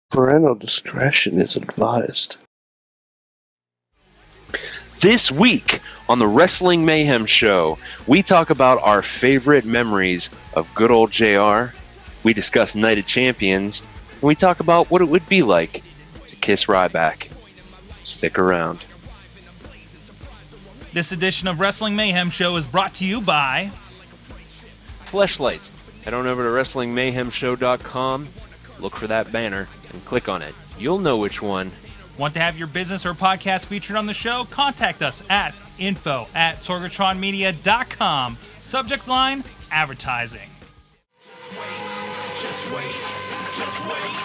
Parental discretion is advised. This week on the Wrestling Mayhem Show, we talk about our favorite memories of good old JR. We discuss Night of Champions, and we talk about what it would be like to kiss Ryback. Stick around. This edition of Wrestling Mayhem Show is brought to you by Fleshlight. Head on over to WrestlingMayhemShow.com, look for that banner, and click on it. You'll know which one. Want to have your business or podcast featured on the show? Contact us at info@sorgatronmedia.com. Subject line, advertising. Just wait, just wait, just wait,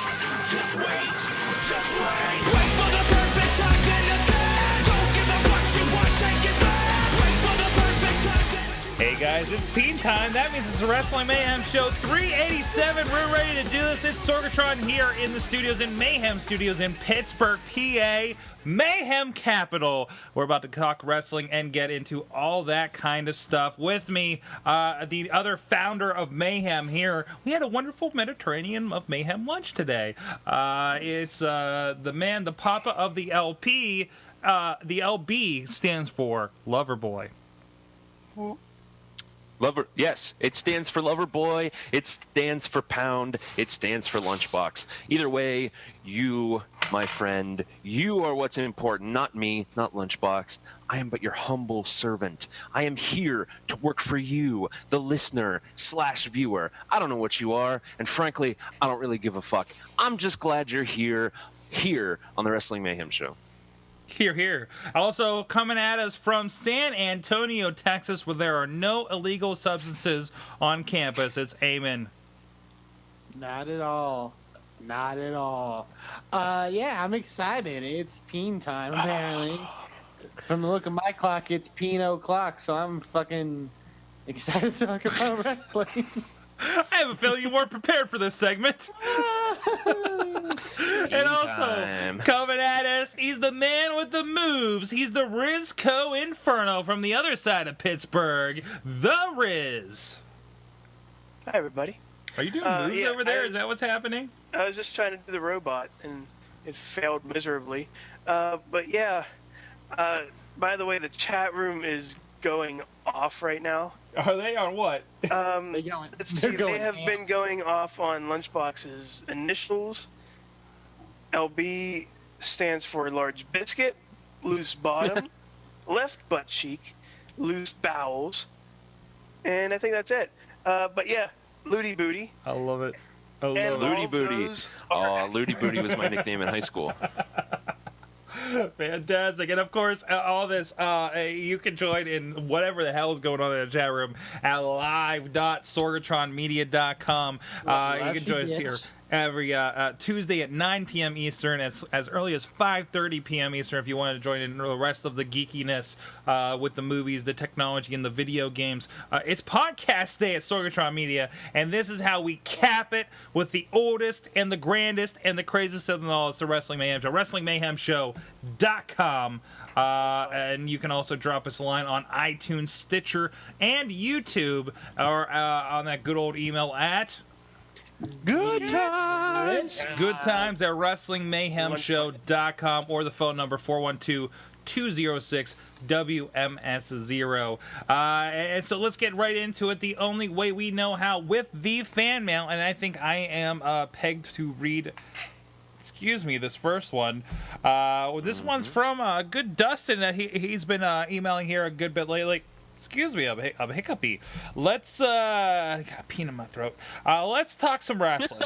just wait, just wait. Wait for the perfect time, then attack. Don't give up what you want, take it back. Wait for the perfect time, then attack. Hey guys, it's Peen time. That means it's the Wrestling Mayhem Show 387. We're ready to do this. It's Sorgatron here in the studios, in Mayhem Studios in Pittsburgh, PA, Mayhem Capital. We're about to talk wrestling and get into all that kind of stuff. With me, the other founder of Mayhem here. We had a wonderful Mediterranean of Mayhem lunch today. It's the man, the papa of the LP. The LB stands for Loverboy. Lover, yes, it stands for Lover Boy, it stands for Pound, it stands for Lunchbox. Either way, you, my friend, you are what's important, not me, not Lunchbox. I am but your humble servant. I am here to work for you, the listener/viewer. I don't know what you are, and frankly, I don't really give a fuck. I'm just glad you're here on the Wrestling Mayhem Show. Here. Also coming at us from San Antonio, Texas, where there are no illegal substances on campus. It's Eamon. Not at all. Not at all. Yeah, I'm excited. It's peen time, apparently. From the look of my clock, it's peen o'clock, so I'm fucking excited to talk about wrestling. I have a feeling you weren't prepared for this segment. And also, coming at us, he's the man with the moves. He's the Rizz Inferno from the other side of Pittsburgh, the Rizz. Hi, everybody. Are you doing moves over there? Is that what's happening? I was just trying to do the robot, and it failed miserably. But yeah, by the way, the chat room is going off right now. Are they on what? They have been going off on Lunchbox's initials. LB stands for large biscuit, loose bottom, left butt cheek, loose bowels, and I think that's it. But yeah, Looty Booty. I love it. Looty Booty. Oh, Looty Booty was my nickname in high school. Fantastic. And of course, all this, you can join in whatever the hell is going on in the chat room at live.sorgatronmedia.com. You can join us here every Tuesday at 9 p.m. Eastern, as early as 5:30 p.m. Eastern, if you want to join in the rest of the geekiness with the movies, the technology, and the video games. It's podcast day at Sorgatron Media, and this is how we cap it with the oldest and the grandest and the craziest of them all. It's the Wrestling Mayhem Show, WrestlingMayhemShow.com. And you can also drop us a line on iTunes, Stitcher, and YouTube, or on that good old email at Good times at WrestlingMayhemShow.com, or the phone number 412-206-WMS0. And so let's get right into it. The only way we know how, with the fan mail, and I think I am pegged to read. Excuse me, this first one. This one's from good Dustin. He's been emailing here a good bit lately. Excuse me, I'm hiccupy. Let's, got a peen in my throat. Let's talk some wrestling.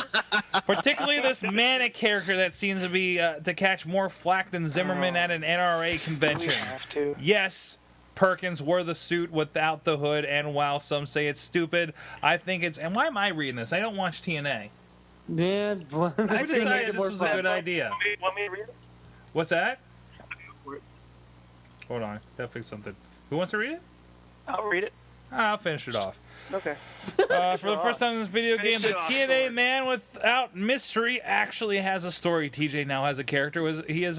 Particularly this manic character that seems to be, to catch more flack than Zimmerman at an NRA convention. We have to. Yes, Perkins wore the suit without the hood, and while some say it's stupid, I think it's, and why am I reading this? I don't watch TNA. Yeah, I decided this was a good idea. Want me to read it? What's that? Hold on, gotta fix something. Who wants to read it? I'll read it. I'll finish it off. Okay. For the first time in this video game, the TNA man without mystery actually has a story. TJ now has a character he is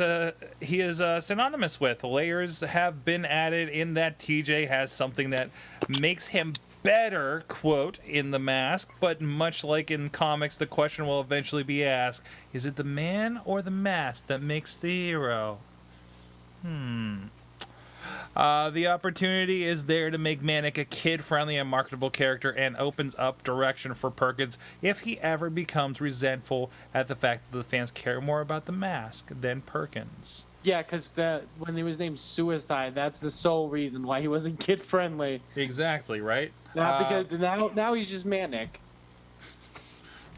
synonymous with. Layers have been added in that TJ has something that makes him better, quote, in the mask, but much like in comics, the question will eventually be asked, is it the man or the mask that makes the hero? The opportunity is there to make Manic a kid-friendly and marketable character and opens up direction for Perkins if he ever becomes resentful at the fact that the fans care more about the mask than Perkins. Yeah, because when he was named Suicide, that's the sole reason why he wasn't kid-friendly. Exactly, right? Because now he's just Manic.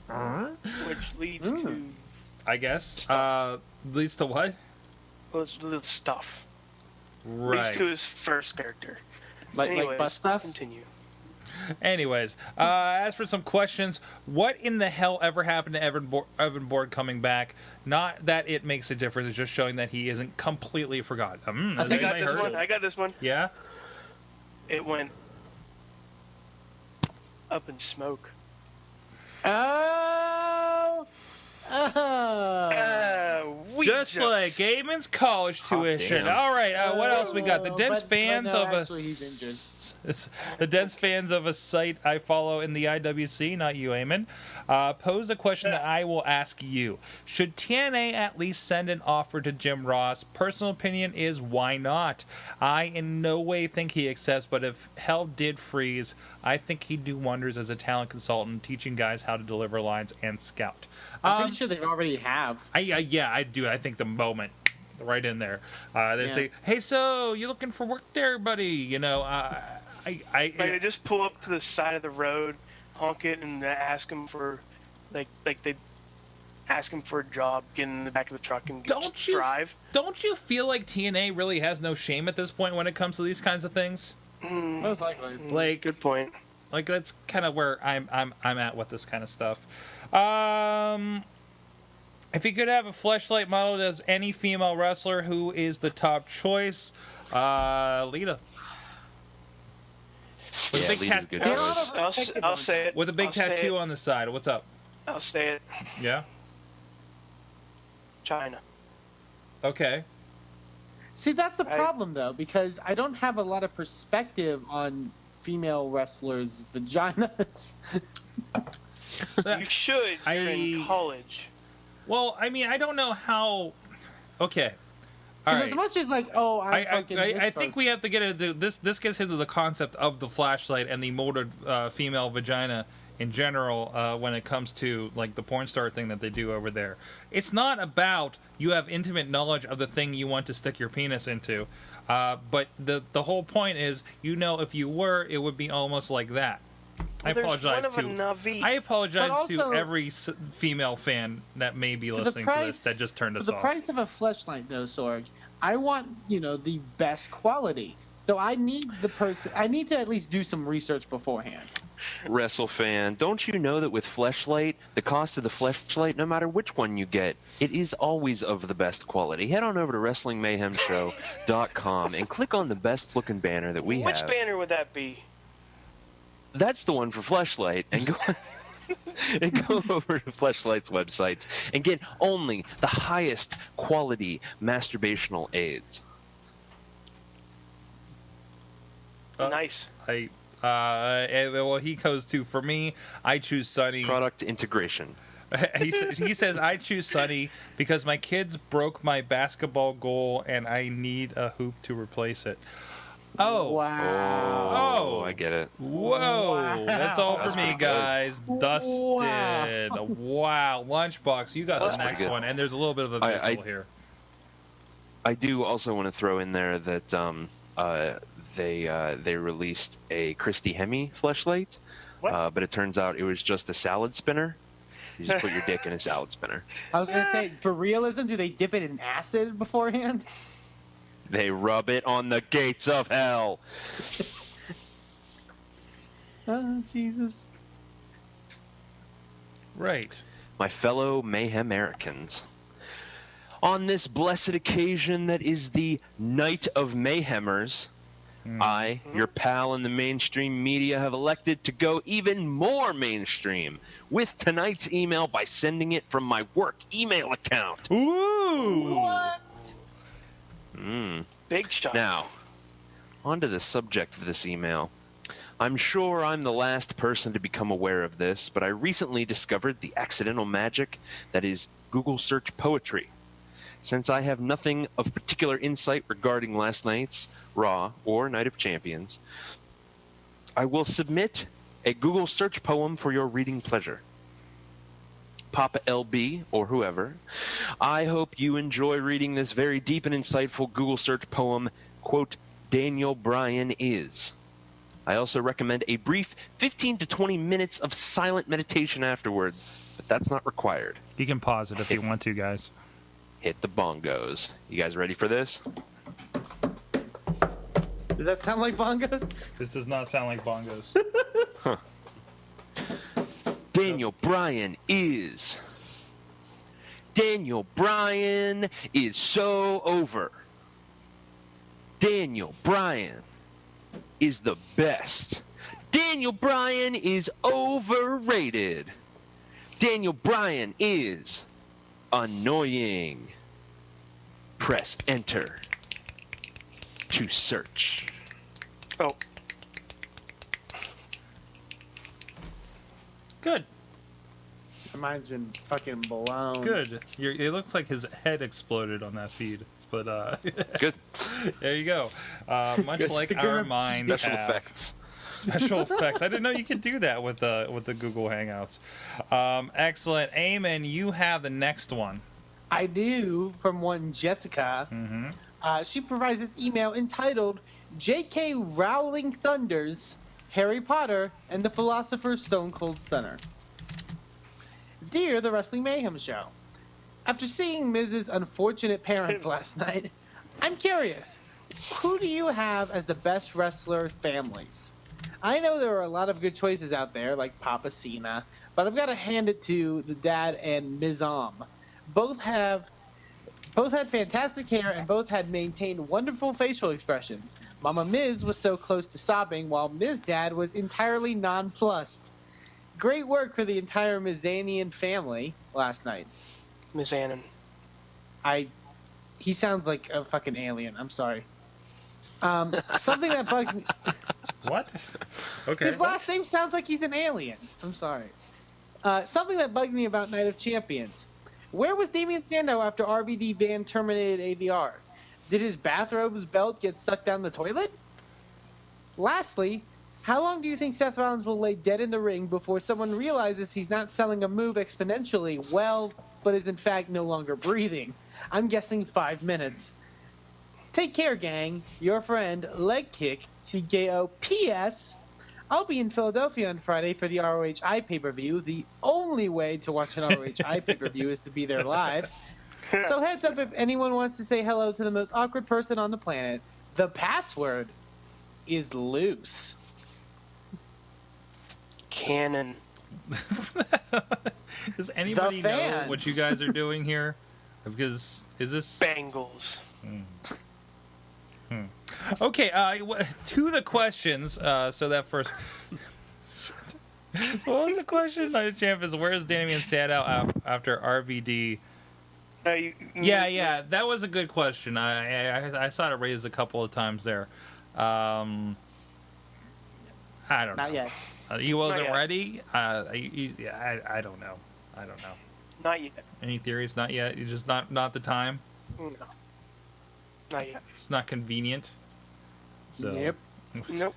Which leads to... I guess. Leads to what? The stuff. Right. Leads to his first character. Like butt stuff? Continue. Anyways, as for some questions, what in the hell ever happened to Evan Bourne coming back? Not that it makes a difference, it's just showing that he isn't completely forgotten. I got this one. Yeah? It went up in smoke. Oh! Just like Eamon's college tuition. All right, what else we got? The dense fans of the dense fans of a site I follow in the IWC, not you, Eamon, pose a question that I will ask you. Should TNA at least send an offer to Jim Ross? Personal opinion is, why not? I in no way think he accepts, but if hell did freeze, I think he'd do wonders as a talent consultant, teaching guys how to deliver lines and scout. I'm pretty sure they already have. I do. I think the moment right in there, they say, "Hey, so you looking for work there, buddy?" You know, they just pull up to the side of the road, honk it, and ask him for, like they ask him for a job, get in the back of the truck and drive. Don't you feel like TNA really has no shame at this point when it comes to these kinds of things? Most likely. Like, good point. Like, that's kind of where I'm at with this kind of stuff. If you could have a fleshlight modeled as any female wrestler, who is the top choice? Lita. With Yeah, a big Lita's a good I'll choice. say it. With a big tattoo on the side. What's up? I'll say it. Yeah? China. Okay. See, that's the problem, though, because I don't have a lot of perspective on female wrestlers' vaginas. You should. You're in college. Well, I mean, I don't know how... Okay. All right. As much as, like, I think we have to get into this. This gets into the concept of the flashlight and the molded female vagina in general when it comes to, like, the porn star thing that they do over there. It's not about you have intimate knowledge of the thing you want to stick your penis into, but the whole point is, you know, if you were, it would be almost like that. I apologize to every female fan that may be listening to this that just turned us off. The price of a fleshlight, though, Sorg, I want, the best quality. So I need to at least do some research beforehand. Wrestle fan, don't you know that with fleshlight, the cost of the fleshlight, no matter which one you get, it is always of the best quality. Head on over to WrestlingMayhemShow.com and click on the best looking banner that we have. Which banner would that be? That's the one for fleshlight, and go and go over to Fleshlight's website and get only the highest quality masturbational aids. Nice. Well, he goes to, for me, I choose Sunny. Product integration. He says, I choose Sunny because my kids broke my basketball goal and I need a hoop to replace it. Oh. Wow. Oh. I get it. Whoa. Wow. That's all for me, pretty guys. Dustin. Wow. Lunchbox, you got That's the next pretty good. one. And there's a little bit of a visual here. I do also want to throw in there that they released a Christy Hemme fleshlight, but it turns out it was just a salad spinner. You just put your dick in a salad spinner. I was going to say, for realism, do they dip it in acid beforehand? They rub it on the gates of hell. Oh, Jesus. Right. My fellow Mayhem-Americans. On this blessed occasion that is the Night of Mayhemers, I, your pal in the mainstream media, have elected to go even more mainstream with tonight's email by sending it from my work email account. Ooh. What? Big shot. Now, on to the subject of this email. I'm sure I'm the last person to become aware of this, but I recently discovered the accidental magic that is Google search poetry. Since I have nothing of particular insight regarding last night's Raw or Night of Champions, I will submit a Google search poem for your reading pleasure. Papa LB, or whoever, I hope you enjoy reading this very deep and insightful Google search poem, quote, Daniel Bryan is. I also recommend a brief 15 to 20 minutes of silent meditation afterwards, but that's not required. You can pause it if you want to, guys. Hit the bongos. You guys ready for this? Does that sound like bongos? This does not sound like bongos. Huh. Daniel Bryan is. Daniel Bryan is so over. Daniel Bryan is the best. Daniel Bryan is overrated. Daniel Bryan is annoying. Press enter to search. Oh, Good. Mine's been fucking blown. Good. It looks like his head exploded on that feed. But Good. there you go. Much like our minds Special have. effects. Special effects. I didn't know you could do that with the Google Hangouts. Excellent. Eamon, you have the next one. I do, from one Jessica. Mm-hmm. She provides this email entitled J.K. Rowling Thunders, Harry Potter, and the Philosopher's Stone Cold Stunner. Dear the Wrestling Mayhem Show, after seeing Miz's unfortunate parents last night, I'm curious, who do you have as the best wrestler families? I know there are a lot of good choices out there, like Papa Cena, but I've got to hand it to the dad and Ms. Both had fantastic hair and both had maintained wonderful facial expressions. Mama Miz was so close to sobbing, while Ms. Dad was entirely nonplussed. Great work for the entire Mizanian family last night. Miss Annan. He sounds like a fucking alien. I'm sorry. Something that bugged me. What? Okay. His last name sounds like he's an alien. I'm sorry. Something that bugged me about Night of Champions. Where was Damian Sandow after RVD ban terminated ADR? Did his bathrobe's belt get stuck down the toilet? Lastly, how long do you think Seth Rollins will lay dead in the ring before someone realizes he's not selling a move exponentially well, but is in fact no longer breathing? I'm guessing 5 minutes. Take care, gang. Your friend, Leg Kick, TKO. P.S. I'll be in Philadelphia on Friday for the ROH IPPV. The only way to watch an ROH IPPV is to be there live. So heads up if anyone wants to say hello to the most awkward person on the planet. The password is loose. Cannon. Does anybody know what you guys are doing here? Because is this Bengals. Okay? To the questions. So that first. So what was the question? Night of Champ is where is Damian Sandow after RVD? Yeah, that was a good question. I saw it raised a couple of times there. I don't know. Not yet. He wasn't Not yet. ready. I don't know. Not yet. Any theories? Not yet. You just not the time. No. Not yet. It's not convenient. So. Yep. Nope.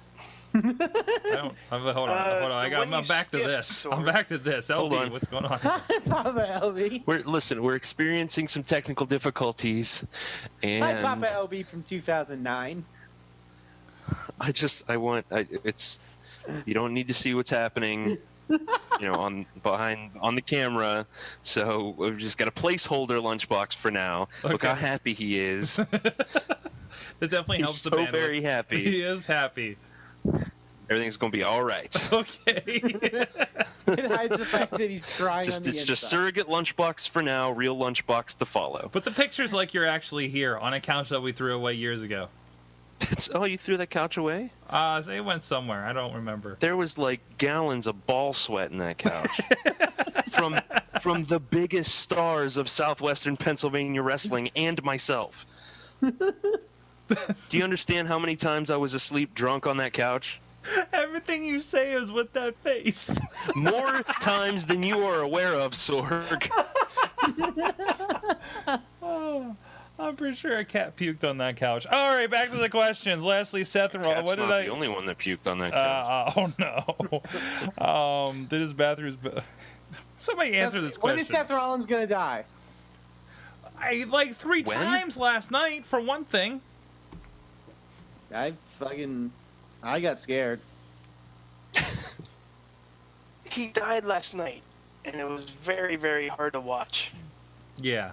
Hold on. I'm back to skipped, this. Sorg. I'm back to this. Hold LB, on. what's going on? Papa LB. We're experiencing some technical difficulties, and Hi, Papa LB from 2009. it's you don't need to see what's happening, on the camera. So we've just got a placeholder Lunchbox for now. Look Okay. how happy he is. That definitely helps He's the so bandwidth. very happy. He is happy. Everything's gonna be all right. Okay. It hides the fact that he's crying on the It's just inside. surrogate Lunchbox for now. Real Lunchbox to follow. But the picture's like you're actually here on a couch that we threw away years ago. You threw that couch away? So it went somewhere. I don't remember. There was like gallons of ball sweat in that couch. from the biggest stars of Southwestern Pennsylvania wrestling and myself. Do you understand how many times I was asleep drunk on that couch? Everything you say is with that face. More times than you are aware of, Sorg. Oh, I'm pretty sure a cat puked on that couch. All right, back to the questions. Lastly, Seth Rollins. That's What did not I? the only one that puked on that couch. Oh no. Did his bathroom? Somebody answer this When question. is Seth Rollins gonna die? Like three When? times last night, for one thing. I got scared. He died last night, and it was very, very hard to watch. Yeah.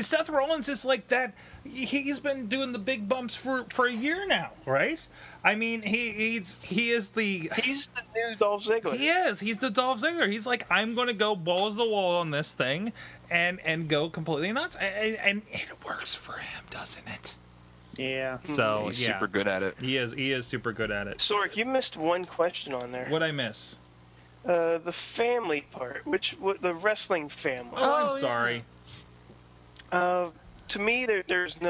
Seth Rollins is like that. He's been doing the big bumps for a year now, right? I mean, he is the. He's the new Dolph Ziggler. He is. He's the Dolph Ziggler. He's like, I'm going to go balls to the wall on this thing, and go completely nuts, and it works for him, doesn't it? Yeah. So He's yeah, super good at it. He is super good at it. Sorg, you missed one question on there. What'd I miss? The family part, the wrestling family. Oh, I'm yeah. sorry. To me, there's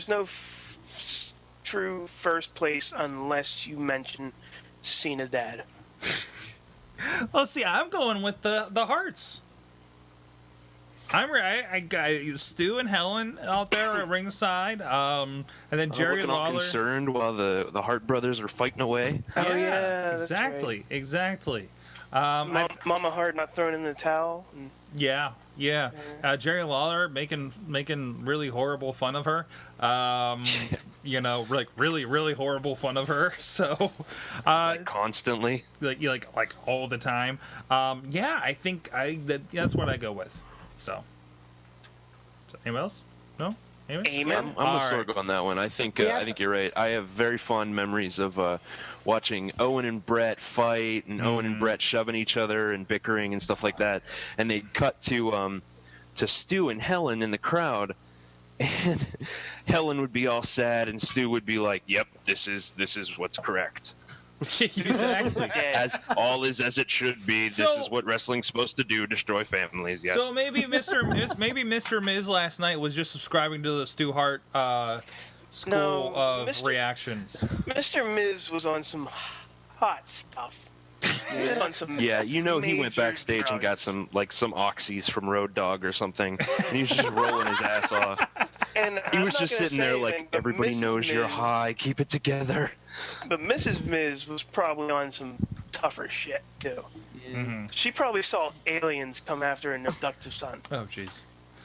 no true first place unless you mention Cena's dad. Well, see, I'm going with the Hearts. I'm right. I got Stu and Helen out there at ringside, and then Jerry looking all Lawler. concerned while the Hart brothers are fighting away. Oh, yeah, that's exactly, exactly. Mama Hart not throwing in the towel. Yeah. Jerry Lawler making really horrible fun of her. Like really horrible fun of her. So, Constantly. like all the time. I think that's what I go with. So anyone else? No. Anyone? Amen. I'm All with right. Sorg on that one. I think Yeah. I think you're right. I have very fond memories of watching Owen and Brett fight, and Owen and Brett shoving each other and bickering and stuff like that. And they'd cut to Stu and Helen in the crowd, and Helen would be all sad, and Stu would be like, "Yep, this is what's correct. Exactly. As all is as it should be. This So- is what wrestling's supposed to do: destroy families." Yes. So maybe Mr. Miz last night was just subscribing to the Stu Hart school No, of Mr. reactions. Mr. Miz was on some hot stuff. He was on some Yeah, he went major backstage and got drugs. some oxys from Road Dogg or something, and he was just rolling his ass off. And He I'm was not just gonna sitting say there anything, like, but everybody Mrs. knows you're Miz- high, keep it together. But Mrs. Miz was probably on some tougher shit too. Mm-hmm. She probably saw aliens come after an abducted son. Oh, jeez.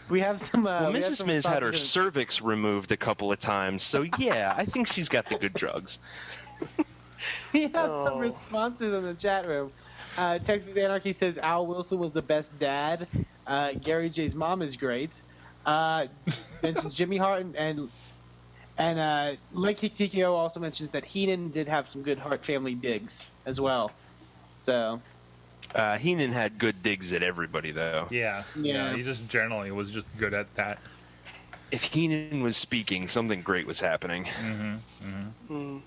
We have some. Well, we have Mrs. some Miz had her positive- cervix removed a couple of times, so yeah, I think she's got the good drugs. We have some Oh. responses in the chat room. Texas Anarchy says Al Wilson was the best dad. Gary J's mom is great. Mentions Jimmy Hart and Lake TKO also mentions that Heenan did have some good Hart family digs as well. So Heenan had good digs at everybody, though. Yeah. Yeah. He just generally was just good at that. If Heenan was speaking, something great was happening. Mm.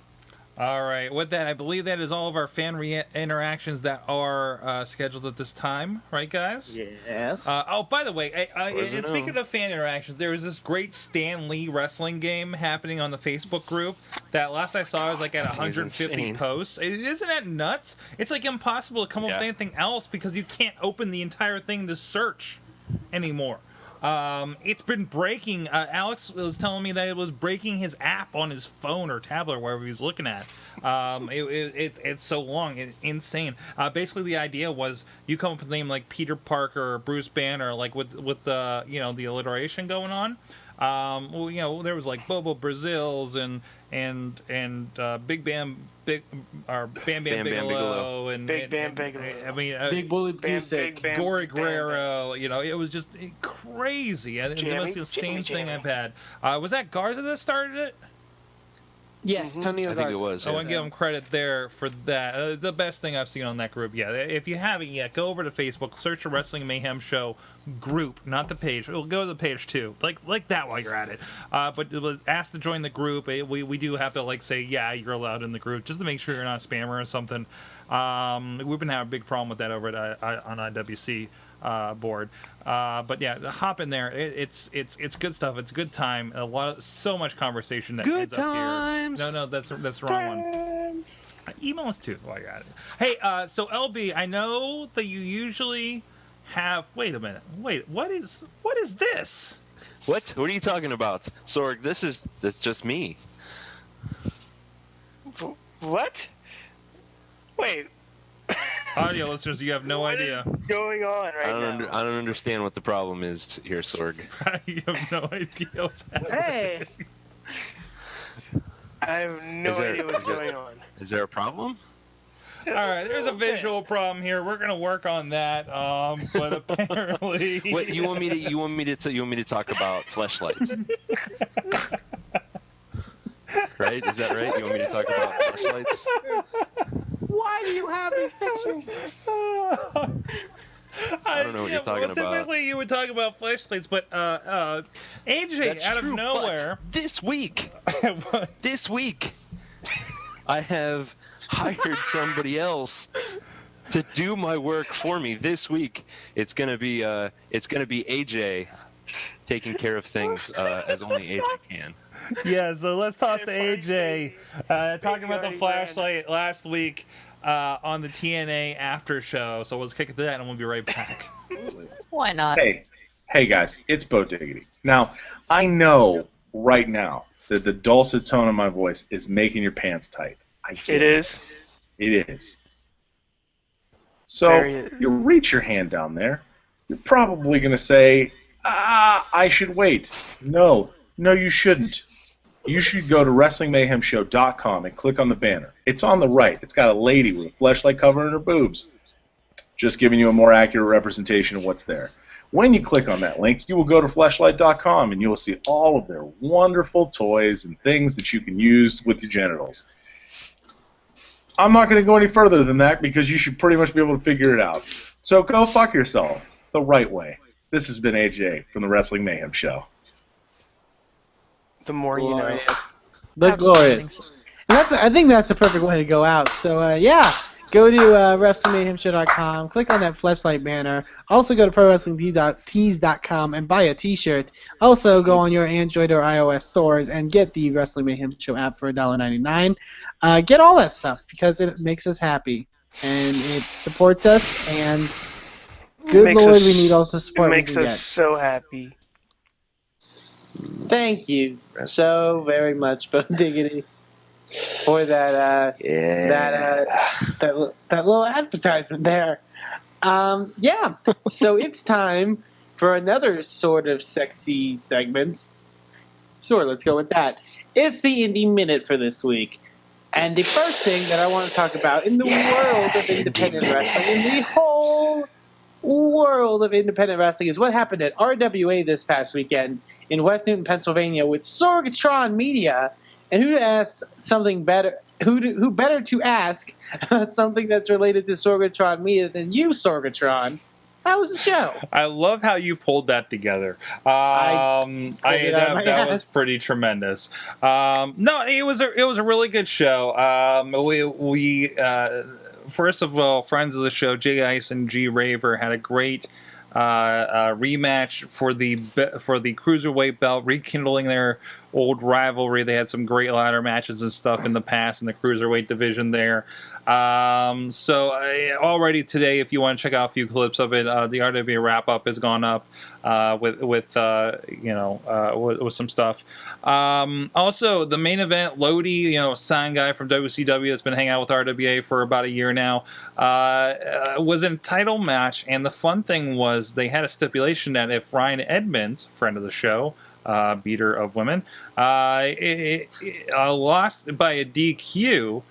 All right. With that, I believe that is all of our fan interactions that are scheduled at this time, right, guys? yes. By the way, Wasn't and speaking of fan interactions, there was this great Stan Lee wrestling game happening on the Facebook group that last I saw was like at That thing is 150 insane. posts. Isn't that nuts? It's like impossible to come up with Yeah. anything else because you can't open the entire thing to search anymore. It's been breaking. Alex was telling me that it was breaking his app on his phone or tablet or wherever he was looking at. It's so long, it's insane. Basically, the idea was you come up with a name like Peter Parker or Bruce Banner, like with the the alliteration going on. There was like Bobo Brazils and Bam Bam Bigelow and Big Bam Bigelow. I mean, Big Bully Bam, Busick. Big Bam, Gory Bam, Bam. Guerrero, it was just crazy. And the most insane thing I've had. Was that Garza that started it? Yes, Tony I think Garza. it was. I Yeah. want to give him credit there for that. The best thing I've seen on that group. Yeah, if you haven't yet, go over to Facebook, search the Wrestling Mayhem Show group, not the page. We'll go to the page too. Like that while you're at it. But ask to join the group. We do have to say, yeah, you're allowed in the group, just to make sure you're not a spammer or something. We've been having a big problem with that over at on IWC board. But yeah, hop in there. It's good stuff. It's a good time. So much conversation that Good ends up here. times. No, that's the wrong one. Emails too. Oh, I got it. Hey, so LB, I know that you usually have. Wait a minute. Wait, what is this? What are you talking about, Sorg? That's just me. What? Wait. Audio listeners, you have no idea. What is going on right now? I don't understand what the problem is here, Sorg. You have no idea what's happening. Hey. I have no idea what's going on. Is there a problem? All right, there's a visual problem here. We're gonna work on that. But apparently, What you want me to talk about fleshlights? Right? Is that right? You want me to talk about fleshlights? Why do you have these pictures? I don't know what you're talking about. Typically, you would talk about flashlights, but AJ That's out true, of nowhere. but this week, I have hired somebody else to do my work for me. This week, it's gonna be AJ taking care of things as only AJ can. Yeah, so let's toss to AJ. Talking about the flashlight last week on the TNA after show. So let's kick it to that and we'll be right back. Why not? Hey guys, it's Bo Diggity. Now, I know right now that the dulcet tone of my voice is making your pants tight. It is. It is. So, you reach your hand down there. You're probably going to say, I should wait. No, you shouldn't. You should go to WrestlingMayhemShow.com and click on the banner. It's on the right. It's got a lady with a fleshlight covering her boobs. Just giving you a more accurate representation of what's there. When you click on that link, you will go to Fleshlight.com and you will see all of their wonderful toys and things that you can use with your genitals. I'm not going to go any further than that because you should pretty much be able to figure it out. So go fuck yourself the right way. This has been AJ from the Wrestling Mayhem Show. The more you know. The glorious. And I think that's the perfect way to go out. So, go to WrestlingMayhemShow.com, click on that fleshlight banner. Also go to ProWrestlingTees.com and buy a t-shirt. Also go on your Android or iOS stores and get the Wrestling Mayhem Show app for $1.99. Get all that stuff because it makes us happy. And it supports us, and good Lord, we need all the support we can get. It makes us so happy. Thank you so very much, Bo Diggity, for that that little advertisement there. So it's time for another sort of sexy segment. Sure, let's go with that. It's the Indie Minute for this week. And the first thing that I want to talk about in the world of independent wrestling, in the whole world of independent wrestling, is what happened at RWA this past weekend in West Newton, Pennsylvania, with Sorgatron Media. And who better to ask about something that's related to Sorgatron Media than you, Sorgatron? How was the show? I love how you pulled that together. That was pretty tremendous. No, it was a really good show. We first of all, friends of the show, Jay Ice and G Raver, had a great rematch for the cruiserweight belt, rekindling their old rivalry. They had some great ladder matches and stuff in the past in the cruiserweight division there. Already today, if you want to check out a few clips of it, the RWA wrap up has gone up with some stuff. Also, the main event, Lodi, sign guy from WCW that's been hanging out with RWA for about a year now, was in a title match. And the fun thing was they had a stipulation that if Ryan Edmonds, friend of the show, beater of women, lost by a DQ,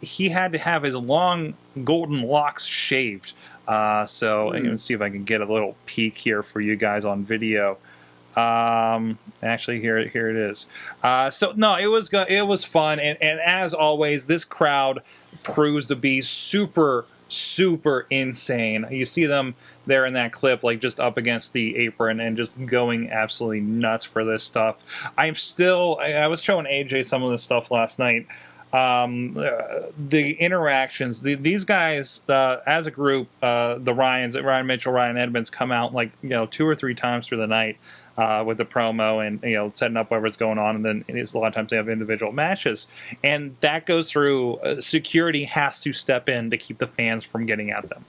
he had to have his long golden locks shaved. Let me see if I can get a little peek here for you guys on video. Actually, here it is. It was fun, and as always, this crowd proves to be super insane. You see them there in that clip, like just up against the apron and just going absolutely nuts for this stuff. I was showing AJ some of this stuff last night. the interactions, these guys as a group, the Ryan Mitchell, Ryan Edmonds, come out like 2 or 3 times through the night with the promo and setting up whatever's going on, and then it's a lot of times they have individual matches, and that goes through security has to step in to keep the fans from getting at them.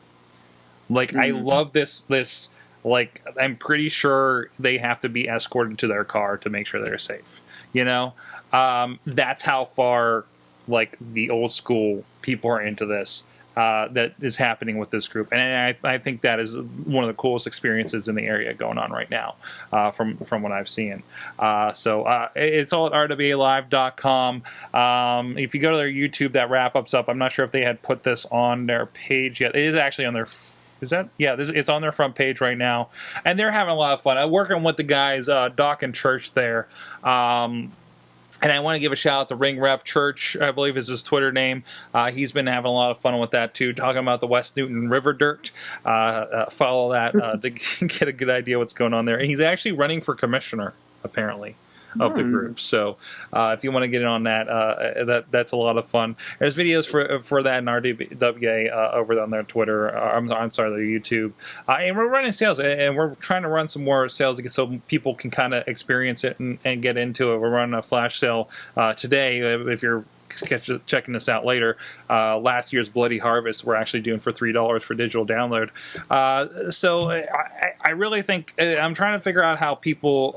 Like I love this. Like I'm pretty sure they have to be escorted to their car to make sure they're safe. That's how far like the old school people are into this. That is happening with this group, and I think that is one of the coolest experiences in the area going on right now, from what I've seen. So it's all at rwalive.com. If you go to their YouTube, that wrap-up's up. I'm not sure if they had put this on their page yet. It is actually on their. Is that? Yeah, it's on their front page right now, and they're having a lot of fun. I'm working with the guys, Doc and Church there. And I want to give a shout out to Ring Ref Church, I believe is his Twitter name. He's been having a lot of fun with that too, talking about the West Newton River Dirt. Follow that to get a good idea what's going on there. And he's actually running for commissioner, apparently, of the group. So if you want to get in on that, that's a lot of fun. There's videos for that in RWA over on their Twitter. I'm sorry, their YouTube. And we're running sales, and we're trying to run some more sales so people can kind of experience it and get into it. We're running a flash sale today. If you're checking this out later, last year's Bloody Harvest we're actually doing for $3 for digital download. So I really think I'm trying to figure out how people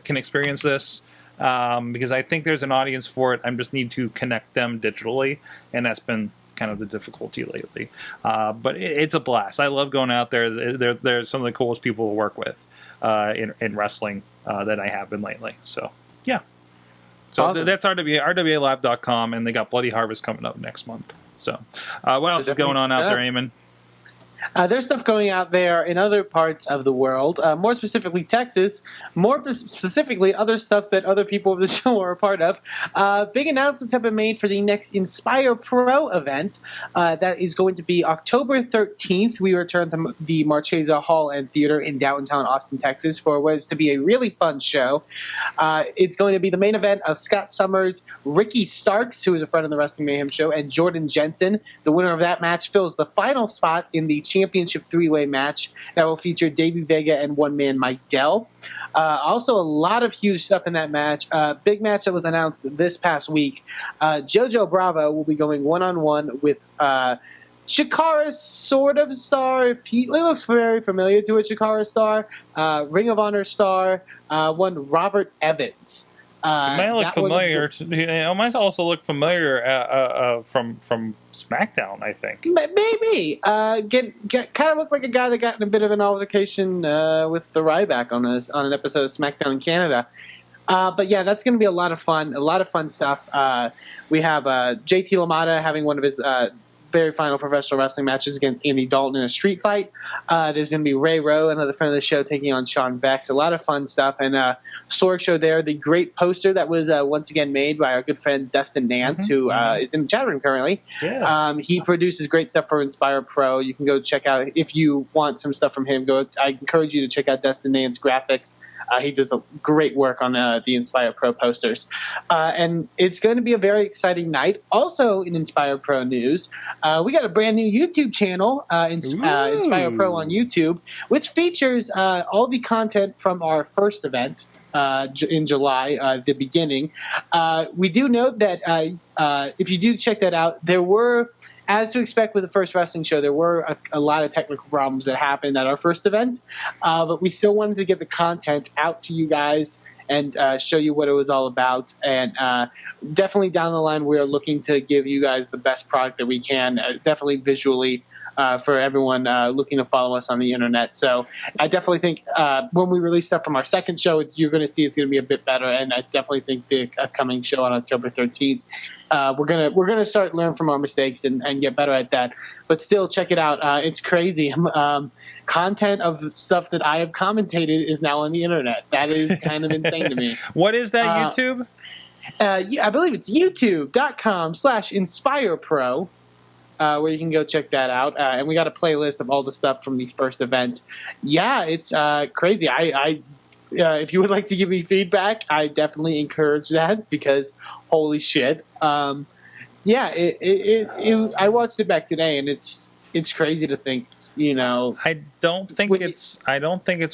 can experience this, because I think there's an audience for it. I just need to connect them digitally, and that's been kind of the difficulty lately. But it's a blast. I love going out there. They're some of the coolest people to work with in wrestling that I have been lately. So yeah. So awesome. That's rwalive.com, and they got Bloody Harvest coming up next month. So what else is going on out there, Eamon? There's stuff going out there in other parts of the world, more specifically Texas, more specifically other stuff that other people of the show are a part of. Big announcements have been made for the next InspirePro event. That is going to be October 13th. We return to the Marchesa Hall and Theater in downtown Austin, Texas, for what is to be a really fun show. It's going to be the main event of Scott Summers, Ricky Starks, who is a friend of the Wrestling Mayhem Show, and Jordan Jensen. The winner of that match fills the final spot in the championship 3-way match that will feature Davey Vega and one-man Mike Dell. Also, a lot of huge stuff in that match. Big match that was announced this past week. Jojo Bravo will be going one-on-one with Chikara's sort of star. He looks very familiar to a Chikara star. Ring of Honor star, one Robert Evans. It might look familiar. It might also look familiar from SmackDown, I think. Maybe. Kind of looked like a guy that got in a bit of an altercation with the Ryback on an episode of SmackDown in Canada. But yeah, that's going to be a lot of fun stuff. We have JT LaMotta having one of his very final professional wrestling matches against Andy Dalton in a street fight. There's going to be Ray Rowe, another friend of the show, taking on Sean Vex. A lot of fun stuff. And Sorg showed there the great poster that was once again made by our good friend Dustin Nance, who is in the chat room currently. Yeah. He produces great stuff for InspirePro. You can go check out, if you want some stuff from him, I encourage you to check out Dustin Nance Graphics. He does great work on the InspirePro posters. And it's going to be a very exciting night. Also in InspirePro news, we got a brand new YouTube channel, InspirePro on YouTube, which features all the content from our first event in July, the beginning. We do note that if you do check that out, there were, as to expect with the first wrestling show, there were a lot of technical problems that happened at our first event, but we still wanted to get the content out to you guys and show you what it was all about. And definitely down the line, we are looking to give you guys the best product that we can, definitely visually, for everyone looking to follow us on the internet. So I definitely think when we release stuff from our second show, you're going to see it's going to be a bit better. And I definitely think the upcoming show on October 13th, we're gonna start learn from our mistakes and get better at that. But still, check it out. It's crazy. Content of stuff that I have commentated is now on the internet. That is kind of insane to me. What is that YouTube? I believe it's youtube.com/InspirePro. Where you can go check that out. And we got a playlist of all the stuff from the first event. Yeah, it's crazy. I if you would like to give me feedback, I definitely encourage that, because holy shit. I watched it back today, and it's crazy to think, I don't think it's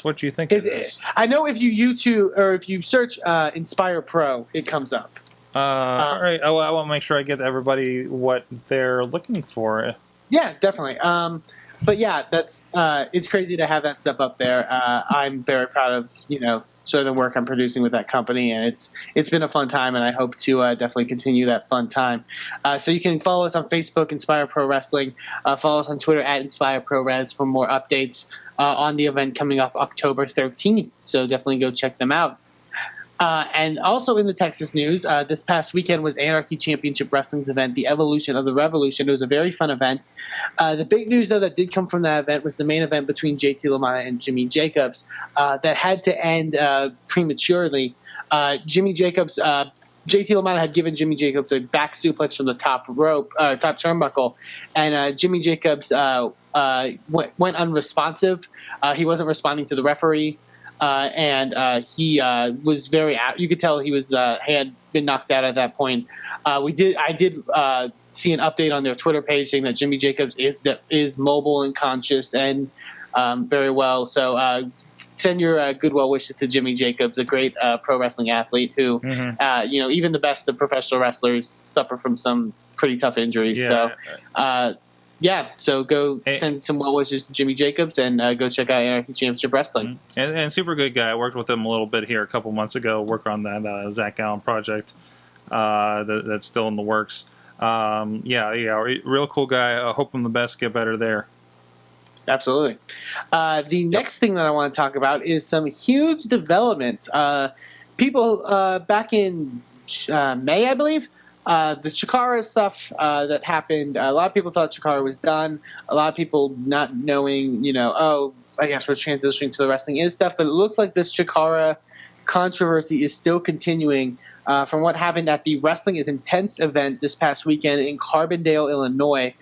what you think it is. I know if you YouTube or if you search InspirePro, it comes up. All right. I want to make sure I get everybody what they're looking for. Yeah, definitely. But yeah, that's it's crazy to have that stuff up there. I'm very proud of sort of the work I'm producing with that company, and it's been a fun time, and I hope to definitely continue that fun time. So you can follow us on Facebook, Inspire Pro Wrestling. Follow us on Twitter at InspireProRes for more updates on the event coming up October 13th. So definitely go check them out. And also in the Texas news, this past weekend was Anarchy Championship Wrestling's event, the Evolution of the Revolution. It was a very fun event. The big news, though, that did come from that event was the main event between JT LaMotta and Jimmy Jacobs that had to end prematurely. JT LaMotta had given Jimmy Jacobs a back suplex from the top turnbuckle, and Jimmy Jacobs went unresponsive. He wasn't responding to the referee. And he was very out. You could tell he was had been knocked out at that point. I did see an update on their Twitter page saying that Jimmy Jacobs is mobile and conscious and very well. So send your good well wishes to Jimmy Jacobs, a great pro wrestling athlete who, even the best of professional wrestlers suffer from some pretty tough injuries. Yeah. So go send some well wishes to Jimmy Jacobs and go check out Anarchy Championship Wrestling. And super good guy. I worked with him a little bit here a couple months ago. Work on that Zach Allen project that's still in the works. Real cool guy. Hope him the best. Get better there. Absolutely. The next thing that I want to talk about is some huge developments. People back in May, I believe. The Chikara stuff that happened, a lot of people thought Chikara was done. A lot of people not knowing, I guess we're transitioning to the Wrestling Is stuff. But it looks like this Chikara controversy is still continuing from what happened at the Wrestling Is Intense event this past weekend in Carbondale, Illinois.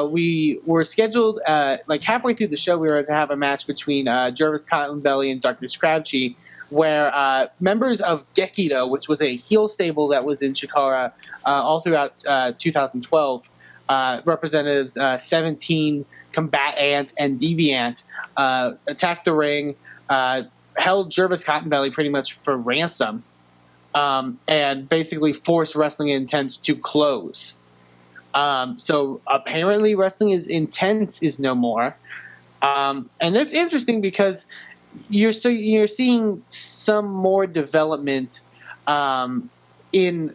We were scheduled, halfway through the show, we were to have a match between Jervis Cottonbelly and Darkness Crabtree, where members of Gekido, which was a heel stable that was in Chikara all throughout 2012, representatives 17, Combat Ant, and Deviant, attacked the ring, held Jervis Cottonbelly pretty much for ransom, and basically forced Wrestling Intense to close. So apparently Wrestling Is Intense is no more. And that's interesting because you're seeing some more development of this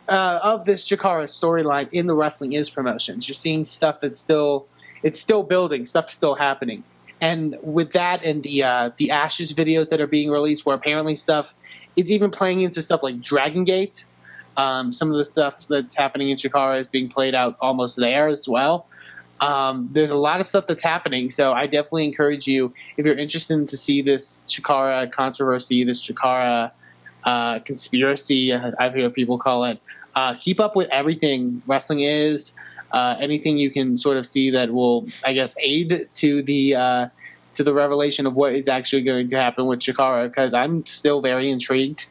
Chikara storyline in the Wrestling Is promotions. You're seeing stuff that's still building, stuff's still happening, and with that and the Ashes videos that are being released, where apparently it's even playing into stuff like Dragon Gate. Some of the stuff that's happening in Chikara is being played out almost there as well. There's a lot of stuff that's happening, so I definitely encourage you, if you're interested to see this Chikara controversy, this Chikara conspiracy, I've heard people call it, keep up with everything Wrestling Is, anything you can sort of see that will, I guess, aid to the revelation of what is actually going to happen with Chikara, because I'm still very intrigued.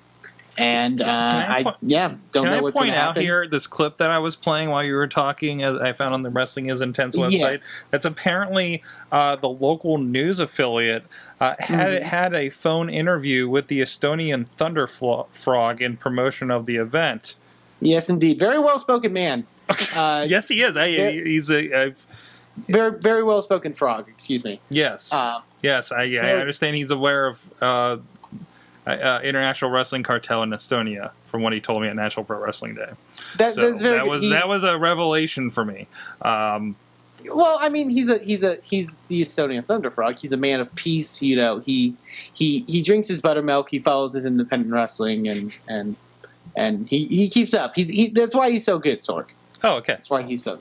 And don't know what's going to happen. Can I point out here this clip that I was playing while you were talking, as I found on the Wrestling Is Intense website? Yeah. That's apparently the local news affiliate had a phone interview with the Estonian Thunder Frog in promotion of the event. Yes, indeed. Very well-spoken man. Yes, he is. He's a very, very well-spoken frog. Excuse me. Yes. Yes, I understand he's aware of International Wrestling Cartel in Estonia, from what he told me at National Pro Wrestling Day. That was a revelation for me. Well, I mean, he's the Estonian Thunder Frog. He's a man of peace. He drinks his buttermilk. He follows his independent wrestling, and he keeps up. That's why he's so good, Sorg. Oh, okay. That's why he's so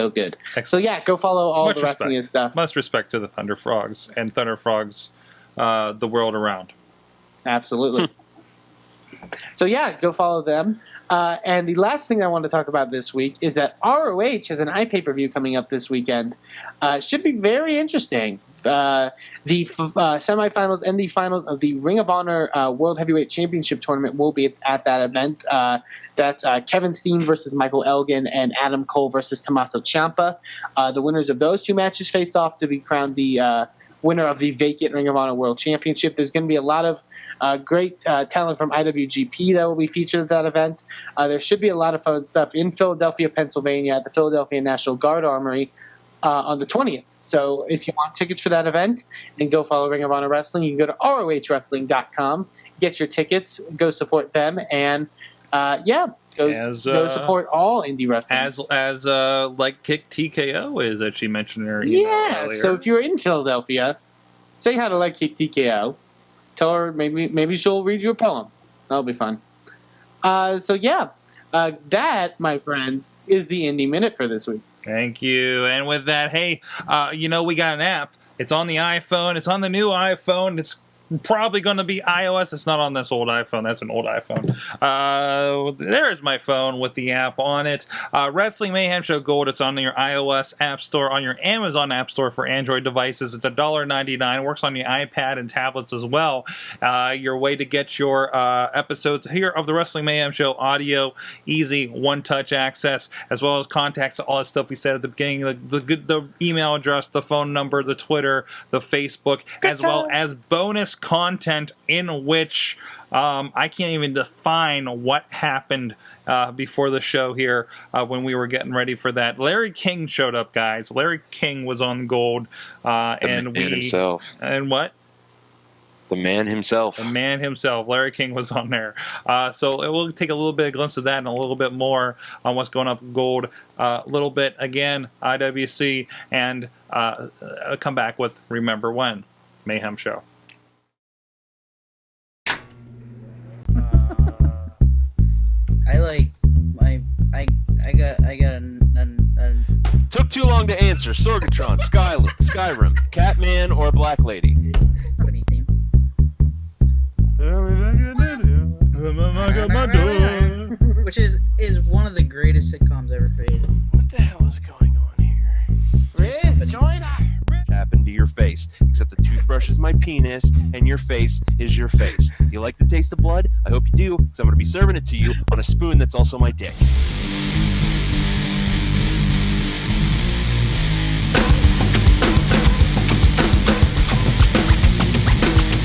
good. Excellent. So yeah, go follow all the Wrestling Is stuff. Much respect to the Thunder Frogs and Thunder Frogs, the world around. Absolutely. So yeah, go follow them. And the last thing I want to talk about this week is that ROH has an iPay-per-view coming up this weekend. Should be very interesting. The semifinals and the finals of the Ring of Honor World Heavyweight Championship tournament will be at that event. That's Kevin Steen versus Michael Elgin and Adam Cole versus Tommaso Ciampa. The winners of those two matches faced off to be crowned the winner of the vacant Ring of Honor World Championship. There's going to be a lot of great talent from IWGP that will be featured at that event. There should be a lot of fun stuff in Philadelphia, Pennsylvania at the Philadelphia National Guard Armory on the 20th. So if you want tickets for that event and go follow Ring of Honor Wrestling, you can go to ROHWrestling.com, get your tickets, go support them, and go support all indie wrestling. As like Kick TKO is that she mentioned her earlier. So if you're in Philadelphia, say hi to Like Kick TKO. Tell her maybe she'll read you a poem. That'll be fun. That, my friends, is the Indie Minute for this week. Thank you. And with that, hey, we got an app. It's on the iPhone. It's on the new iPhone. It's probably going to be iOS. It's not on this old iPhone. That's an old iPhone. There's my phone with the app on it. Wrestling Mayhem Show Gold. It's on your iOS App Store, on your Amazon App Store for Android devices. It's $1.99. Works on your iPad and tablets as well. Your way to get your episodes here of the Wrestling Mayhem Show audio, easy, one-touch access, as well as contacts, all that stuff we said at the beginning, the email address, the phone number, the Twitter, the Facebook, as well as bonus content in which I can't even define what happened before the show here when we were getting ready for that. Larry King showed up, guys. Larry King was on Gold, and man himself. And what? The man himself. The man himself. Larry King was on there. So we'll take a little bit of glimpse of that and a little bit more on what's going up Gold. A little bit, again, IWC, and come back with Remember When, Mayhem Show. I got a Took too long to answer. Sorgatron, Skyrim, Catman, or Black Lady? funny theme. Which is one of the greatest sitcoms ever created. What the hell is going on here? Rizz, join us! Happened to your face, except the toothbrush is my penis and your face is your face. Do you like the taste of blood? I hope you do, because I'm going to be serving it to you on a spoon that's also my dick.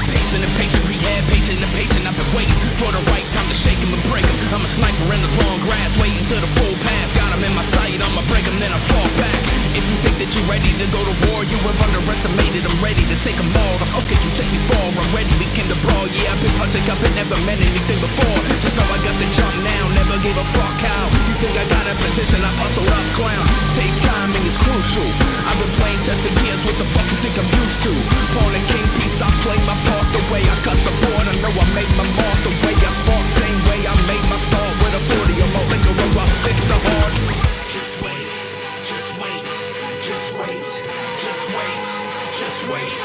Pacing and pacing, rehab, pacing and pacing. I've been waiting for the right time to shake him and break him. I'm a sniper in the long grass, waiting till the full pass. Got him in my sight, I'ma break him, then I fall back. If you think that you're ready to go to war, you have underestimated. I'm ready to take them all. The fuck can you take me for? I'm ready, begin to brawl. Yeah, I've been punching up and never meant anything before. Just know I got the jump now, never gave a fuck how. You think I got a position, I hustled up, clown. Take timing is crucial. I've been playing chess for years, what the fuck you think I'm used to? Pawn and king piece, I play my part the way I cut the board. I know I made my mark the way I spark, same way I made my start with a 40 or more liquor or I fix the heart. Just wait, just wait, just wait, just wait, just wait.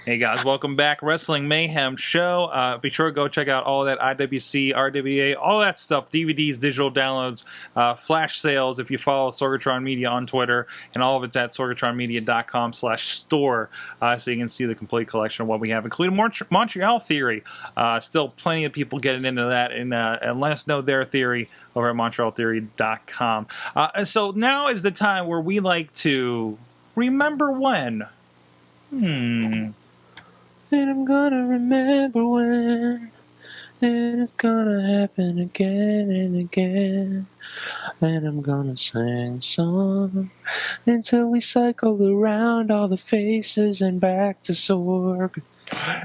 Hey guys, welcome back. Wrestling Mayhem Show. Be sure to go check out all that IWC, RWA, all that stuff, DVDs, digital downloads, flash sales if you follow Sorgatron Media on Twitter, and all of it's at sorgatronmedia.com/store, so you can see the complete collection of what we have, including Montreal Theory. Still plenty of people getting into that, and let us know their theory over at montrealtheory.com. So now is the time where we like to remember when. And I'm gonna remember when, and it's gonna happen again and again. And I'm gonna sing a song until we cycle around all the faces and back to Sorg.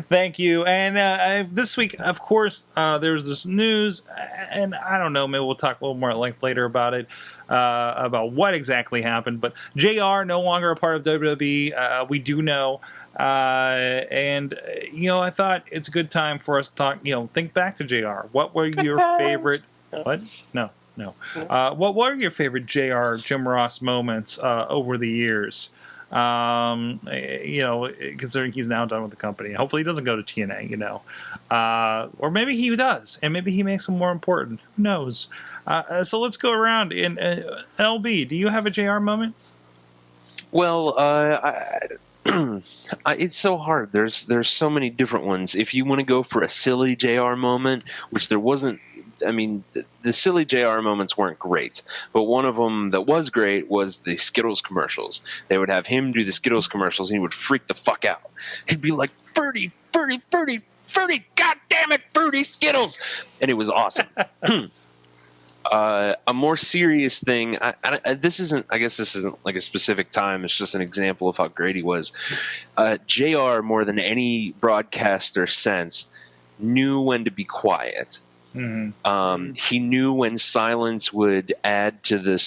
Thank you. And this week, of course, there's this news, and I don't know, maybe we'll talk a little more at length later about it, about what exactly happened. But JR, no longer a part of WWE, we do know. And I thought it's a good time for us to talk, think back to JR. What were your favorite, what? No. What were your favorite JR, Jim Ross moments over the years? Considering he's now done with the company. Hopefully he doesn't go to TNA, or maybe he does, and maybe he makes them more important. Who knows? So let's go around. In LB, do you have a JR moment? Well, It's so hard. There's so many different ones. If you want to go for a silly JR moment, which there wasn't. I mean, the silly JR moments weren't great, but one of them that was great was the Skittles commercials. They would have him do the Skittles commercials, and he would freak the fuck out. He'd be like, "Fruity, fruity, fruity, fruity! God damn it, fruity Skittles!" And it was awesome. A more serious thing. This isn't. I guess this isn't like a specific time. It's just an example of how great he was. JR, more than any broadcaster since, knew when to be quiet. Mm-hmm. He knew when silence would add to the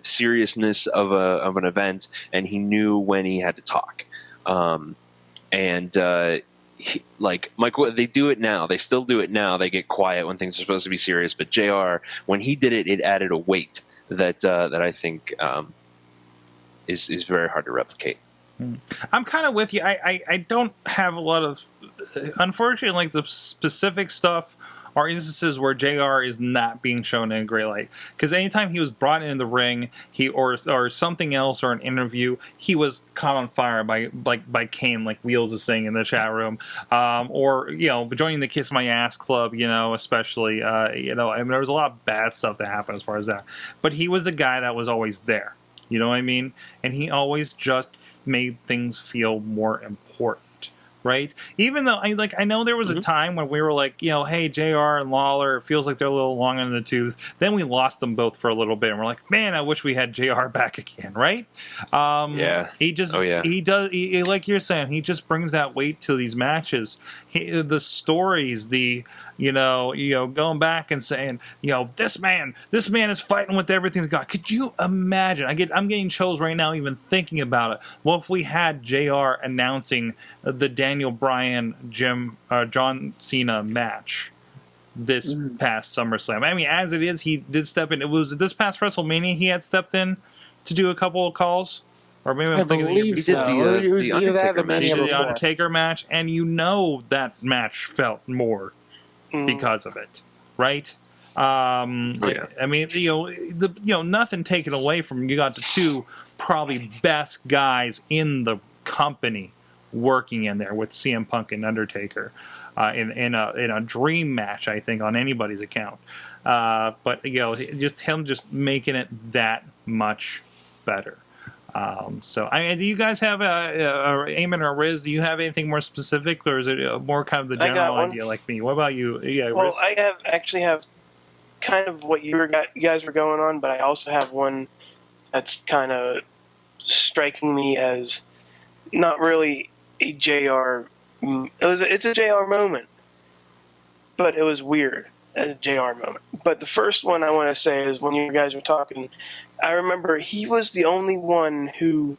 seriousness of an event, and he knew when he had to talk. Like Mike, they do it now. They still do it now. They get quiet when things are supposed to be serious. But JR, when he did it, it added a weight that I think is very hard to replicate. I'm kind of with you. I don't have a lot of, unfortunately, like the specific stuff or instances where JR is not being shown in a great light. Because anytime he was brought into the ring, or something else, or an interview, he was caught on fire by Kane, like Wheels is saying in the chat room, or joining the Kiss My Ass Club, especially, I mean, there was a lot of bad stuff that happened as far as that. But he was a guy that was always there. You know what I mean? And he always just made things feel more important. Right? Even though I know there was a time when we were like, hey, JR and Lawler, it feels like they're a little long in the tooth. Then we lost them both for a little bit, and we're like, man, I wish we had JR back again, right? Yeah. He just, he does, like you're saying, he just brings that weight to these matches. The stories, going back and saying, this man is fighting with everything he's got. Could you imagine? I'm getting chills right now even thinking about it. What if we had JR announcing the Daniel Bryan John Cena match this past SummerSlam? I mean, as it is, he did step in. It was this past WrestleMania he had stepped in to do a couple of calls. Or maybe I'm thinking he did the Undertaker match. He did the Undertaker match, and that match felt more because of it, right? I mean, nothing taken away from you got the two probably best guys in the company working in there with CM Punk and Undertaker in a dream match, I think, on anybody's account. But just him just making it that much better. So, I mean, do you guys have Eamon or Rizz? Do you have anything more specific, or is it more kind of the general idea like me? What about you? Yeah, well, Rizz? I actually have kind of what you guys were going on, but I also have one that's kind of striking me as not really a JR. It's a JR moment, but it was weird as a JR moment. But the first one I want to say is when you guys were talking, I remember he was the only one who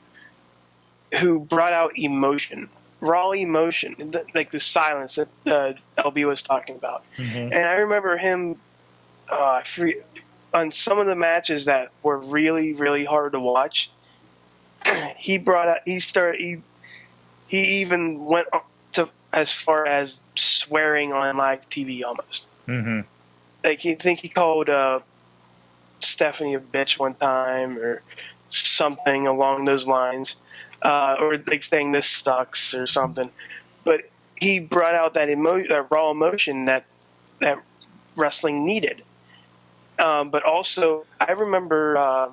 brought out emotion, raw emotion, like the silence that LB was talking about. Mm-hmm. And I remember him on some of the matches that were really, really hard to watch. He even went to as far as swearing on live TV almost. Mm-hmm. Like he called Stephanie a bitch one time or something along those lines, or like saying this sucks or something. But he brought out that raw emotion that wrestling needed. But also, I remember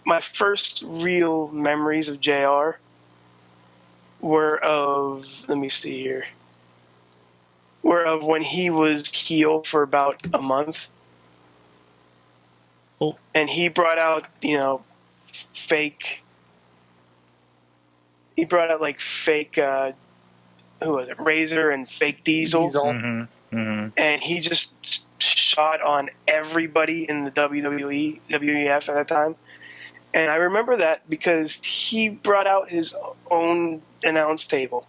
my first real memories of JR were of, let me see here, were of when he was heel for about a month. Oh. And he brought out, fake, who was it, Razor and fake Diesel. Mm-hmm. Mm-hmm. And he just shot on everybody in the WWE, WEF at that time. And I remember that because he brought out his own announce table.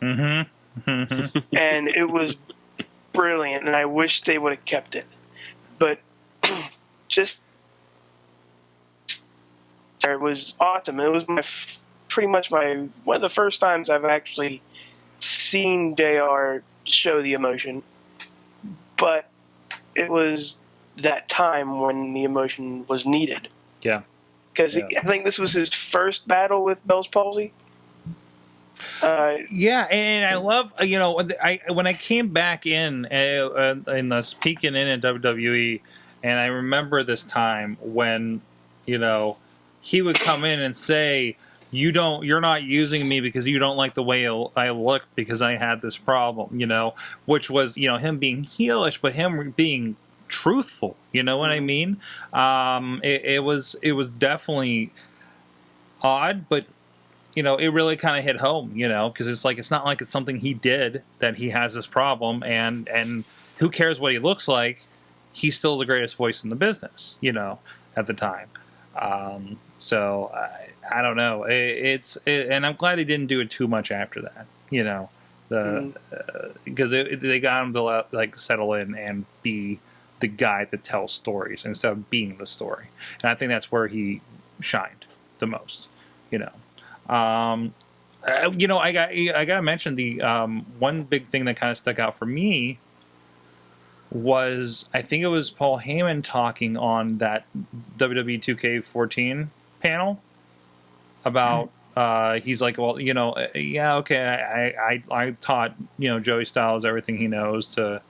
Mm-hmm. Mm-hmm. And it was brilliant, and I wish they would have kept it. But just, it was awesome. It was pretty much one of the first times I've actually seen JR show the emotion. But it was that time when the emotion was needed. Yeah. because I think this was his first battle with Bell's palsy. Yeah, and I love, when I came back in the peeking in at WWE, and I remember this time when, he would come in and say, you're not using me because you don't like the way I look because I had this problem, which was, him being heelish, but him being truthful, you know what I mean? It was definitely odd, but it really kind of hit home, because it's not like it's something he did that he has this problem, and who cares what he looks like? He's still the greatest voice in the business, at the time. So I don't know. And I'm glad he didn't do it too much after that, because they got him to settle in and be the guy that tells stories instead of being the story, and I think that's where he shined the most, I gotta mention the one big thing that kind of stuck out for me was, I think it was Paul Heyman talking on that WWE 2K14 panel about he's like, well, okay, I taught Joey Styles everything he knows to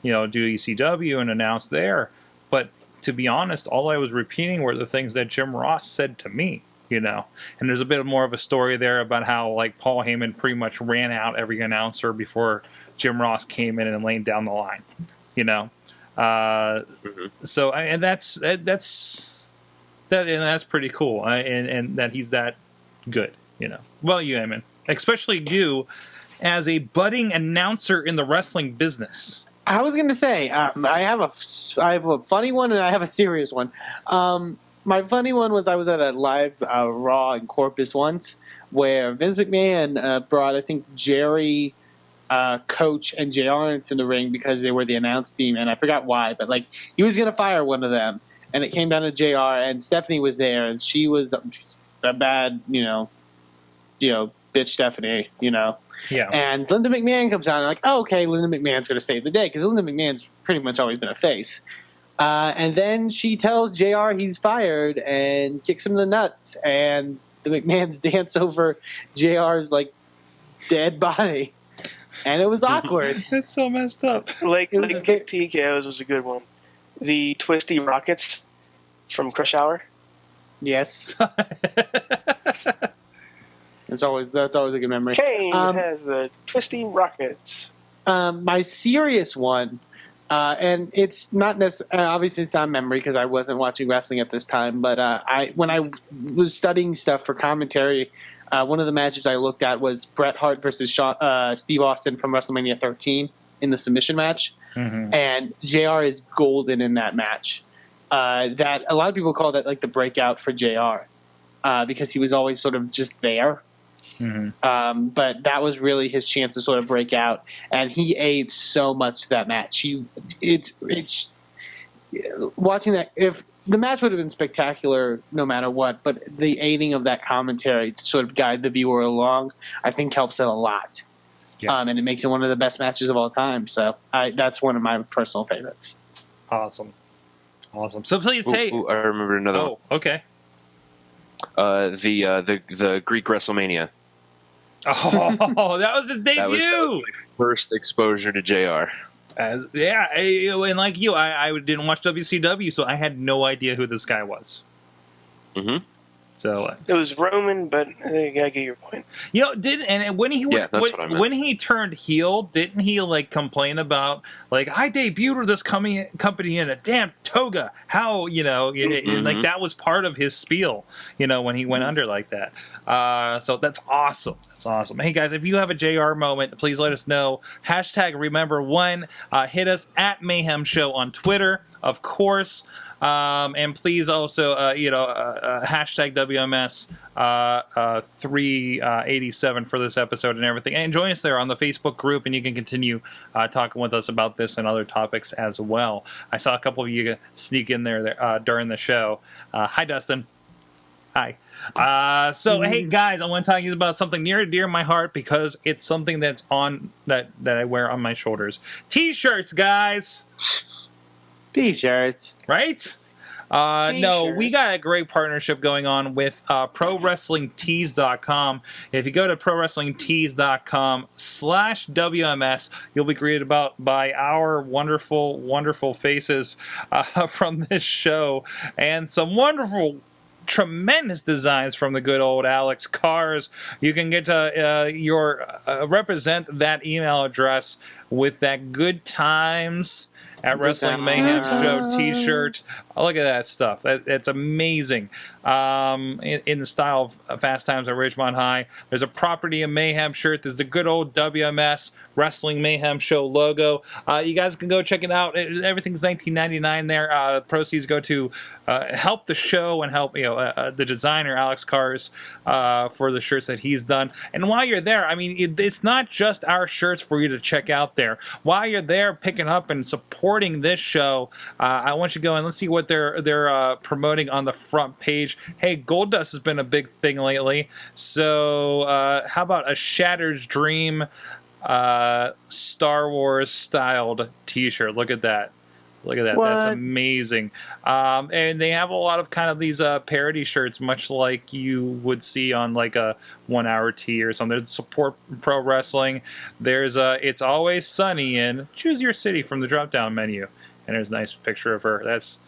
do ECW and announce there, but to be honest, all I was repeating were the things that Jim Ross said to me. And there's a bit more of a story there about how Paul Heyman pretty much ran out every announcer before Jim Ross came in and laid down the line, So and that's pretty cool, and that he's that good, Well, you, Eamon, especially you, as a budding announcer in the wrestling business. I was going to say, I have a funny one and I have a serious one. My funny one was I was at a live Raw in Corpus once where Vince McMahon brought, I think, Jerry, Coach, and JR into the ring because they were the announce team, and I forgot why, but he was going to fire one of them, and it came down to JR, and Stephanie was there, and she was a bad, bitch Stephanie, Yeah. And Linda McMahon comes out and okay, Linda McMahon's going to save the day because Linda McMahon's pretty much always been a face. And then she tells JR he's fired and kicks him in the nuts, and the McMahons dance over JR's dead body, and it was awkward. It's so messed up. Kick TKOs was a good one. The Twisty Rockets from Crush Hour. Yes. That's always a good memory. Kane has the Twisty Rockets. My serious one. And it's not necessarily, obviously it's not memory because I wasn't watching wrestling at this time, but when I was studying stuff for commentary, one of the matches I looked at was Bret Hart versus Steve Austin from WrestleMania 13 in the submission match. Mm-hmm. And JR is golden in that match. That a lot of people call that the breakout for JR because he was always sort of just there. Mm-hmm. But that was really his chance to sort of break out, and he ate so much to that match. It's watching that. If the match would have been spectacular no matter what, but the aiding of that commentary to sort of guide the viewer along, I think helps it a lot. Yeah. And it makes it one of the best matches of all time. So that's one of my personal favorites. Awesome. So please take. I remember another one. Oh, okay. The Greek WrestleMania. Oh, that was his debut. That was my first exposure to JR. And like you, I didn't watch WCW, so I had no idea who this guy was. Mm-hmm. So it was Roman, but I get your point. When he turned heel, didn't he complain about I debuted with this company in a damn toga? How Mm-hmm. that was part of his spiel, when he went under like that. So that's awesome. That's awesome. Hey guys, if you have a JR moment, please let us know. #remember1. Hit us at Mayhem Show on Twitter, of course. And please also, #WMS 387 for this episode and everything. And join us there on the Facebook group, and you can continue talking with us about this and other topics as well. I saw a couple of you sneak in there during the show. Hi, Dustin. Hi. Hey guys, I want to talk to you about something near and dear to my heart because it's something that's on that I wear on my shoulders. T-shirts, guys. T-shirts. Right? No, we got a great partnership going on with ProWrestlingTees.com. If you go to ProWrestlingTees.com/WMS, you'll be greeted by our wonderful, wonderful faces from this show and some wonderful, tremendous designs from the good old Alex Cars. You can get represent that email address with that good times at Wrestling Mayhem Show t-shirt. Look at that stuff. It's amazing. In the style of Fast Times at Ridgemont High. There's a Property of Mayhem shirt. There's the good old WMS Wrestling Mayhem Show logo. You guys can go check it out. Everything's $19.99 there. Proceeds go to help the show and help the designer Alex Cars for the shirts that he's done. And while you're there, I mean, it's not just our shirts for you to check out there. While you're there picking up and supporting this show, I want you to go and let's see what they're promoting on the front page. Hey, Goldust has been a big thing lately. So how about a Shattered Dream Star Wars styled t-shirt? Look at that. Look at that. What? That's amazing. And they have a lot of kind of these parody shirts, much like you would see on like a 1 Hour Tea or something. There's Support Pro Wrestling. There's It's Always Sunny in Choose Your City from the drop-down menu. And there's a nice picture of her. That's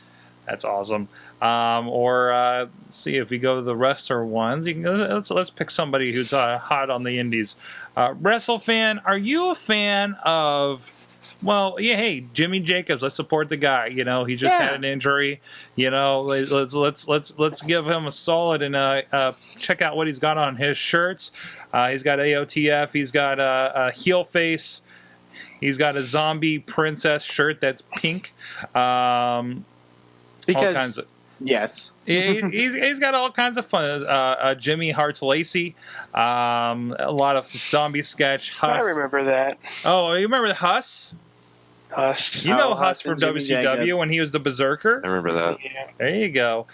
awesome. Or see if we go to the wrestler ones. You can let's pick somebody who's hot on the indies. WrestleFan, are you a fan of? Well, yeah. Hey, Jimmy Jacobs. Let's support the guy. He's just had an injury. Let's give him a solid and check out what he's got on his shirts. He's got AOTF. He's got a heel face. He's got a zombie princess shirt that's pink. Because, all kinds of, yes. he's got all kinds of fun. Jimmy Hart's Lacey. A lot of zombie sketch. Huss. I remember that. Oh, you remember the Huss? Huss. You know Huss from WCW when he was the Berserker? I remember that. Yeah. There you go.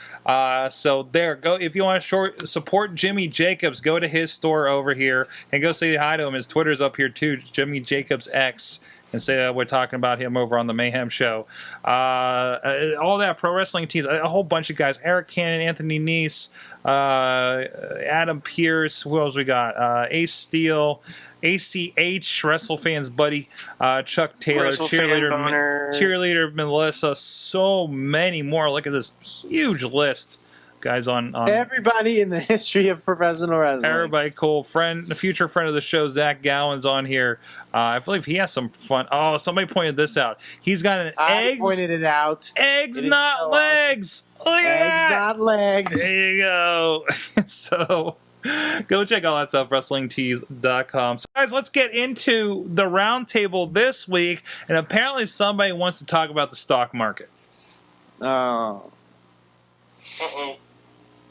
So there, go. If you want to support Jimmy Jacobs, go to his store over here and go say hi to him. His Twitter's up here too, Jimmy Jacobs X. And say that we're talking about him over on the Mayhem Show. All that Pro Wrestling Tees, a whole bunch of guys. Eric Cannon, Anthony Nese, Adam Pierce. Who else we got? Ace Steel, ACH, WrestleFans buddy, Chuck Taylor, cheerleader Melissa. So many more. Look at this huge list. Guys on everybody in the history of professional wrestling. Everybody cool. The future friend of the show, Zach Gowan's on here. I believe he has some fun. Oh, somebody pointed this out. He's got an eggs. I pointed it out. Eggs, not legs. Look at that. Not legs. There you go. So go check all that stuff, WrestlingTees.com. So guys, let's get into the roundtable this week. And apparently somebody wants to talk about the stock market. Oh. Uh-oh.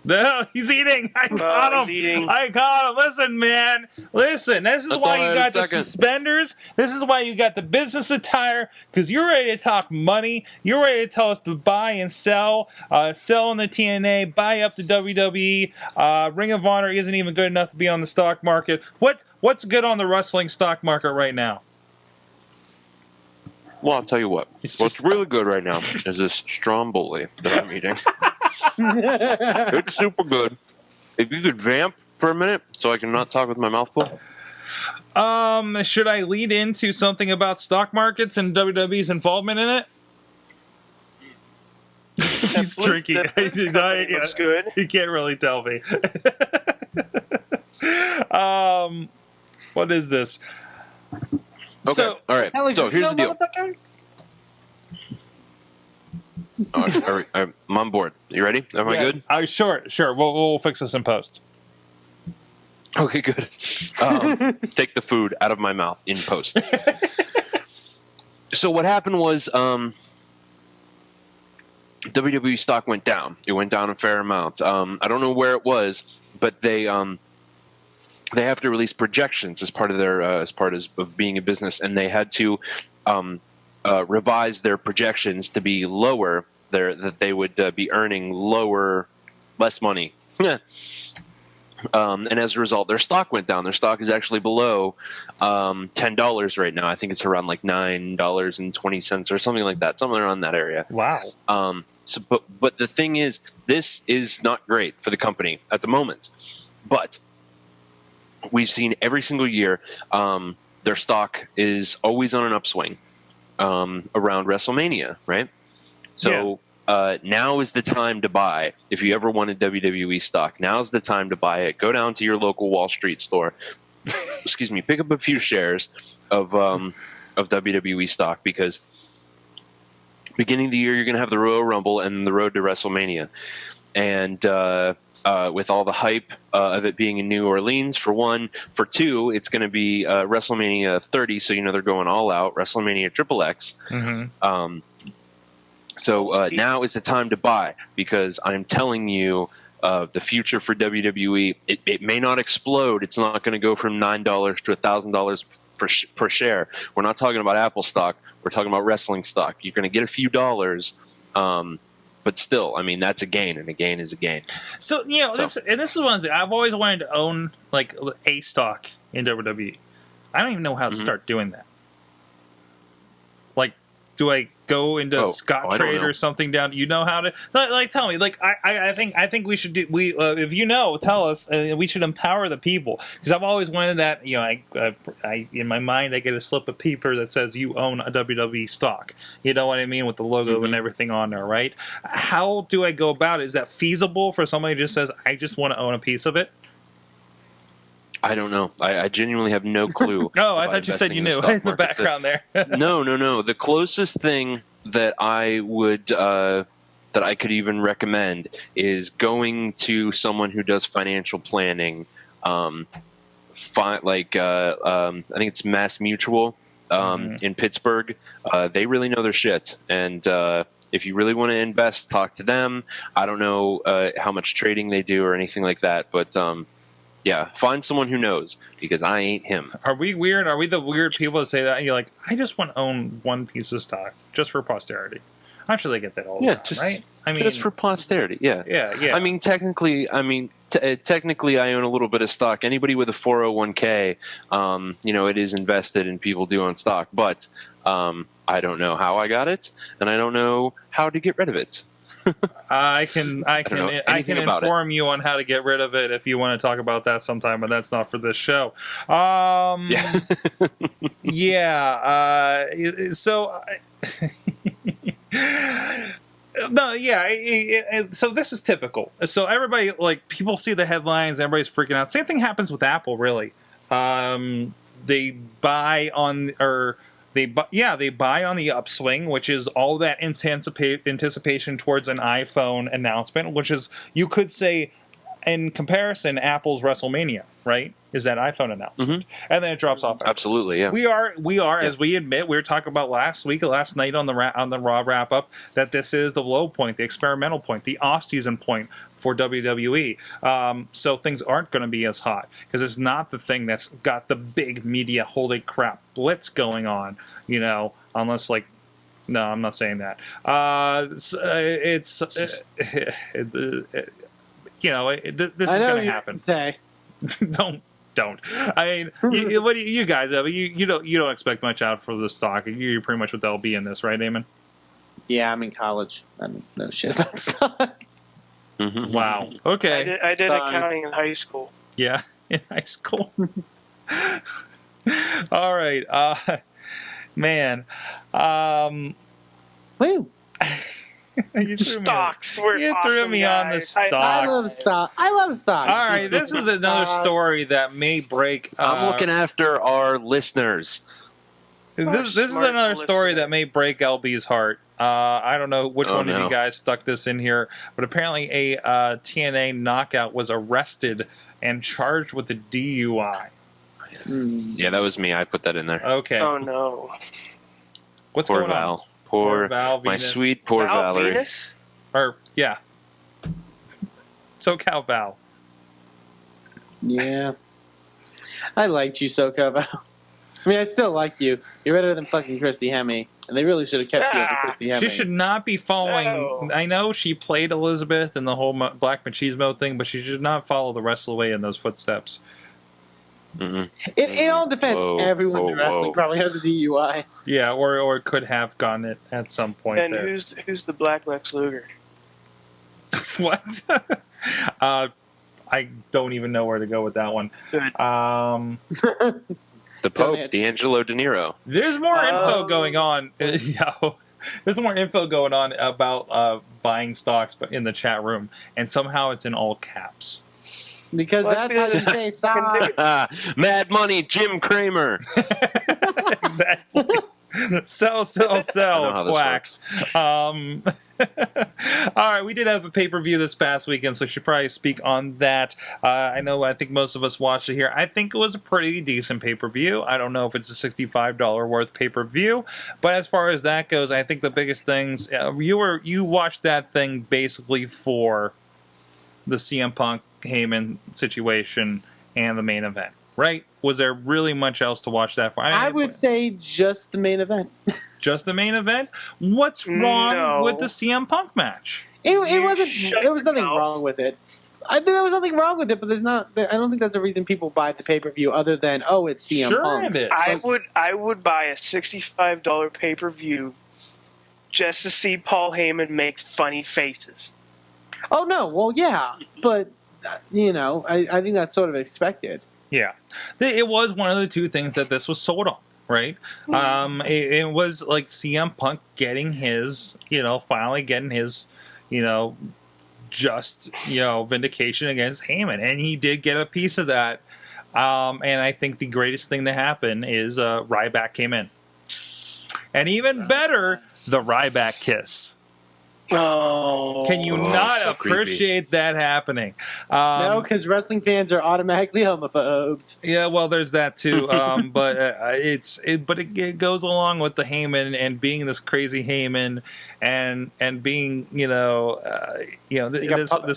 No, he's eating. I caught him. I caught him. Listen, man. Listen, this is why you got the suspenders. This is why you got the business attire, because you're ready to talk money. You're ready to tell us to buy and sell. Sell in the TNA, buy up the WWE. Ring of Honor isn't even good enough to be on the stock market. What's good on the wrestling stock market right now? Well, I'll tell you what. What's really good right now is this Stromboli that I'm eating. It's super good. If you could vamp for a minute so I can not talk with my mouth full. Should I lead into something about stock markets and WWE's involvement in it? He's drinking. Looks good. You can't really tell me. What is this? Okay, so, all right. So here's the deal. All right, I'm on board. You ready? Am I good? Sure. We'll fix this in post. Okay, good. Take the food out of my mouth in post. So what happened was WWE stock went down. It went down a fair amount. I don't know where it was, but they have to release projections as part of their of being a business, and they had to revise their projections to be lower. That they would be earning less money. And as a result, their stock went down. Their stock is actually below $10 right now. I think it's around like $9.20 or something like that, somewhere around that area. Wow. So, but the thing is, this is not great for the company at the moment. But we've seen every single year their stock is always on an upswing around WrestleMania, right? So now is the time to buy. If you ever wanted WWE stock, now's the time to buy it. Go down to your local Wall Street store. Excuse me. Pick up a few shares of WWE stock, because beginning of the year you're going to have the Royal Rumble and the road to WrestleMania, and with all the hype of it being in New Orleans, for one. For two, it's going to be WrestleMania 30, so they're going all out. WrestleMania XXX. Mm-hmm. So now is the time to buy, because I'm telling you, the future for WWE, it may not explode. It's not going to go from $9 to $1,000 per share. We're not talking about Apple stock. We're talking about wrestling stock. You're going to get a few dollars, but still, I mean, that's a gain, and a gain is a gain. So this is one thing I've always wanted to own, like a stock in WWE. I don't even know how to start doing that. Like, do I go into Scott Trade or something down? You know how to tell me. Like I think we should do. If tell us. We should empower the people, because I've always wanted that. I in my mind I get a slip of paper that says you own a WWE stock. You know what I mean, with the logo and everything on there, right? How do I go about it? Is that feasible for somebody who just says I just want to own a piece of it? I don't know. I genuinely have no clue. Oh, I thought you said you knew in the background there. No. The closest thing that I would that I could even recommend is going to someone who does financial planning. I think it's Mass Mutual in Pittsburgh. They really know their shit, and if you really want to invest, talk to them. I don't know how much trading they do or anything like that, but yeah, find someone who knows, because I ain't him. Are we weird? Are we the weird people that say that? You're like, I just want to own one piece of stock just for posterity. I'm sure they get that all the time, right? I mean, just for posterity. Yeah. I mean, technically, I own a little bit of stock. Anybody with a 401k, it is invested, and people do own stock. But I don't know how I got it, and I don't know how to get rid of it. I can inform you on how to get rid of it if you want to talk about that sometime, but that's not for this show. So so this is typical. So everybody, like, people see the headlines, everybody's freaking out. Same thing happens with Apple, really. They buy on They buy on the upswing, which is all that anticipation towards an iPhone announcement, which is, you could say, in comparison, Apple's WrestleMania, right? Is that iPhone announcement, and then it drops off. Absolutely, yeah. We are, as we admit, we were talking about last night on the Raw wrap up, that this is the low point, the experimental point, the off-season point for WWE. So things aren't going to be as hot, because it's not the thing that's got the big media holy crap blitz going on, unless, like, no, I'm not saying that. This is going to happen. Say. Don't. I mean, what do you guys have? You don't expect much out for the stock. You're pretty much with LB in this, right, Eamon? Yeah, I'm in college. I don't know shit about stock. Wow. Okay. I did accounting in high school. Yeah, in high school. All right. Man. Woo. You stocks. You threw me on the stocks. I love stocks. All right, this is another story that may break. I'm looking after our listeners. This is another story that may break LB's heart. I don't know which one of you guys stuck this in here, but apparently a TNA knockout was arrested and charged with a DUI. Yeah, that was me. I put that in there. Okay. Oh no. What's poor going Val. on? Poor Val my Venus. sweet poor Val Valerie. Venus? Or yeah. SoCal Val. Yeah. I liked you, SoCal Val. I mean, I still like you. You're better than fucking Christy Hemme, and they really should have kept you as a Christy Hemme. She should not be following. No. I know she played Elizabeth in the whole Black Machismo thing, but she should not follow the rest of the way in those footsteps. It all depends. Everyone in wrestling probably has a DUI. Yeah, or could have gotten it at some point. And there. who's the Black Lex Luger? What? I don't even know where to go with that one. Good. The Pope, D'Angelo De Niro. There's more info going on. There's more info going on about buying stocks, but in the chat room, and somehow it's in all caps. Because that's how you say stock. Mad Money, Jim Cramer. Exactly. Sell, quack. All right, we did have a pay-per-view this past weekend, so I should probably speak on that. I think most of us watched it here. I think it was a pretty decent pay-per-view. I don't know if it's a $65 worth pay-per-view, but as far as that goes, I think the biggest things, you watched that thing basically for the CM Punk Heyman situation and the main event, right? Was there really much else to watch that for? I would say just the main event. Just the main event? What's wrong with the CM Punk match? There was nothing wrong with it. There was nothing wrong with it, but I don't think that's a reason people buy the pay-per-view other than, it's CM Punk. It is. I would buy a $65 pay-per-view just to see Paul Heyman make funny faces. Oh, no. Well, yeah. But, I think that's sort of expected. Yeah. It was one of the two things that this was sold on, right? It was like CM Punk getting his, finally getting his, just, vindication against Heyman. And he did get a piece of that. And I think the greatest thing that happened is Ryback came in. And even better, the Ryback kiss. Oh, can you not so appreciate that happening? No, because wrestling fans are automatically homophobes. Yeah, well, there's that too. But it goes along with the Heyman and being this crazy Heyman and being this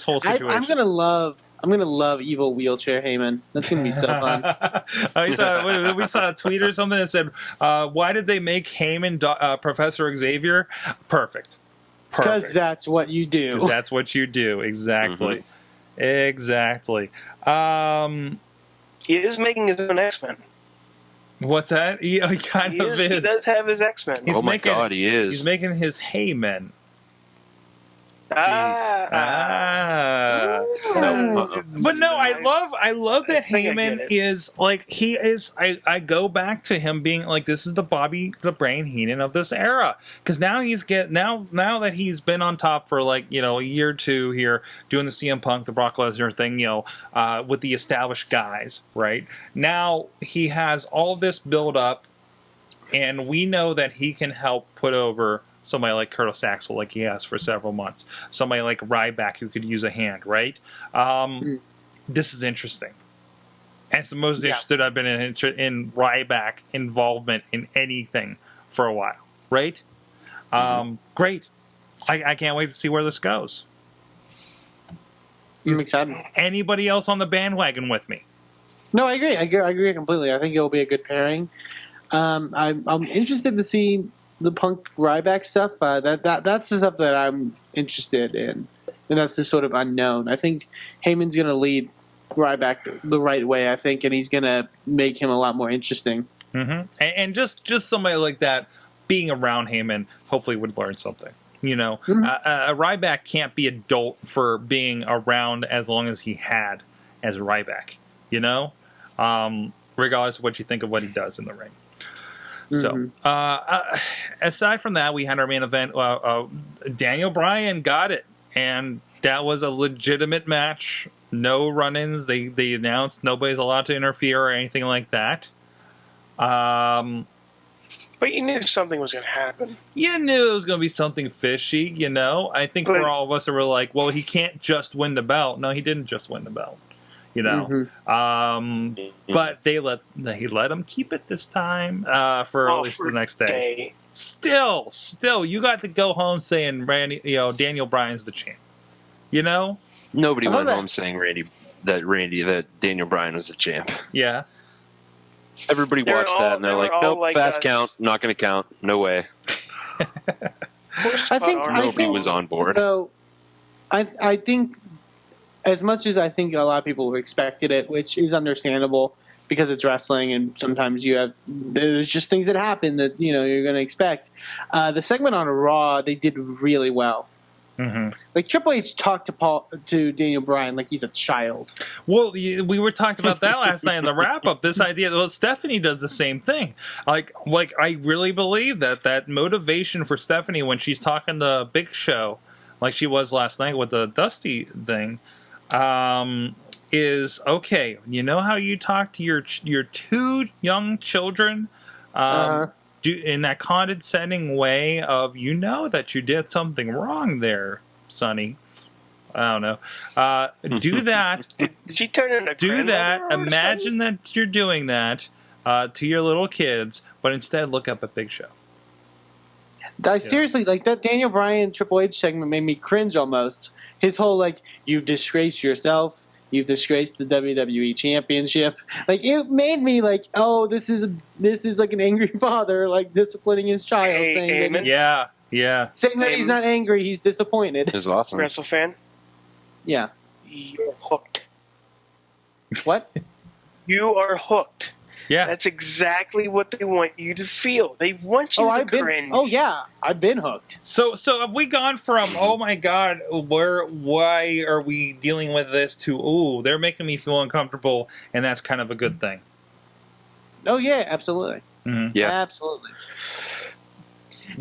whole situation. I'm gonna love evil wheelchair Heyman. That's gonna be so fun. We saw a tweet or something that said, "Why did they make Heyman Professor Xavier?" Perfect. Because that's what you do. Because that's what you do. Exactly. Mm-hmm. Exactly. He is making his own X-Men. What's that? He kind of is. He does have his X-Men. Oh my God, he is. He's making his Heymen. But no, I love that Heyman is like I go back to him being like, this is the Bobby the Brain Heenan of this era, because now now that he's been on top for a year or two here doing the CM Punk, the Brock Lesnar thing, with the established guys, right? Now he has all this build up, and we know that he can help put over somebody like Curtis Axel, like he has for several months. Somebody like Ryback, who could use a hand, right? This is interesting. And it's the most interested I've been in Ryback involvement in anything for a while, right? Great. I can't wait to see where this goes. I'm excited. Anybody else on the bandwagon with me? No, I agree. I agree completely. I think it'll be a good pairing. I'm interested to see the Punk Ryback stuff. That's the stuff that I'm interested in, and that's the sort of unknown. I think Heyman's going to lead Ryback the right way, I think, and he's going to make him a lot more interesting. Mm-hmm. And just somebody like that being around Heyman hopefully would learn something. Mm-hmm. Ryback can't be a dolt for being around as long as he had as Ryback, regardless of what you think of what he does in the ring. So, aside from that, we had our main event. Daniel Bryan got it, and that was a legitimate match. No run-ins. They announced nobody's allowed to interfere or anything like that. But you knew something was going to happen. You knew it was going to be something fishy, I think for all of us that were like, well, he can't just win the belt. No, he didn't just win the belt. But he let him keep it this time for at least the next day. Still, you got to go home saying Daniel Bryan's the champ. Nobody went home saying that Daniel Bryan was the champ. Yeah. Everybody watched that and they're like, nope, fast count, not going to count, no way. I think nobody was on board. So, I think, as much as I think a lot of people expected it, which is understandable, because it's wrestling, and sometimes there's just things that happen that you're going to expect. The segment on Raw, they did really well. Mm-hmm. Like Triple H talked to Daniel Bryan like he's a child. Well, we were talking about that last night in the wrap up. This idea, well, Stephanie does the same thing. Like I really believe that motivation for Stephanie when she's talking to Big Show, like she was last night with the Dusty thing, is okay. You know how you talk to your two young children. In that condescending way of, that you did something wrong there, Sonny. I don't know. Do that. Did she turn into do that. Imagine that you're doing that to your little kids, but instead look up at Big Show. Seriously, like that Daniel Bryan Triple H segment made me cringe almost. His whole you've disgraced yourself. You've disgraced the WWE Championship. Like, it made me this is like an angry father, disciplining his child, saying that saying that he's not angry, he's disappointed. It's awesome. Wrestle fan? Yeah. You're hooked. What? You are hooked. Yeah. That's exactly what they want you to feel. They want you to cringe. Oh, yeah. I've been hooked. So have we gone from, oh my God, why are we dealing with this, to, ooh, they're making me feel uncomfortable, and that's kind of a good thing? Oh, yeah, absolutely. Mm-hmm. Yeah. Absolutely.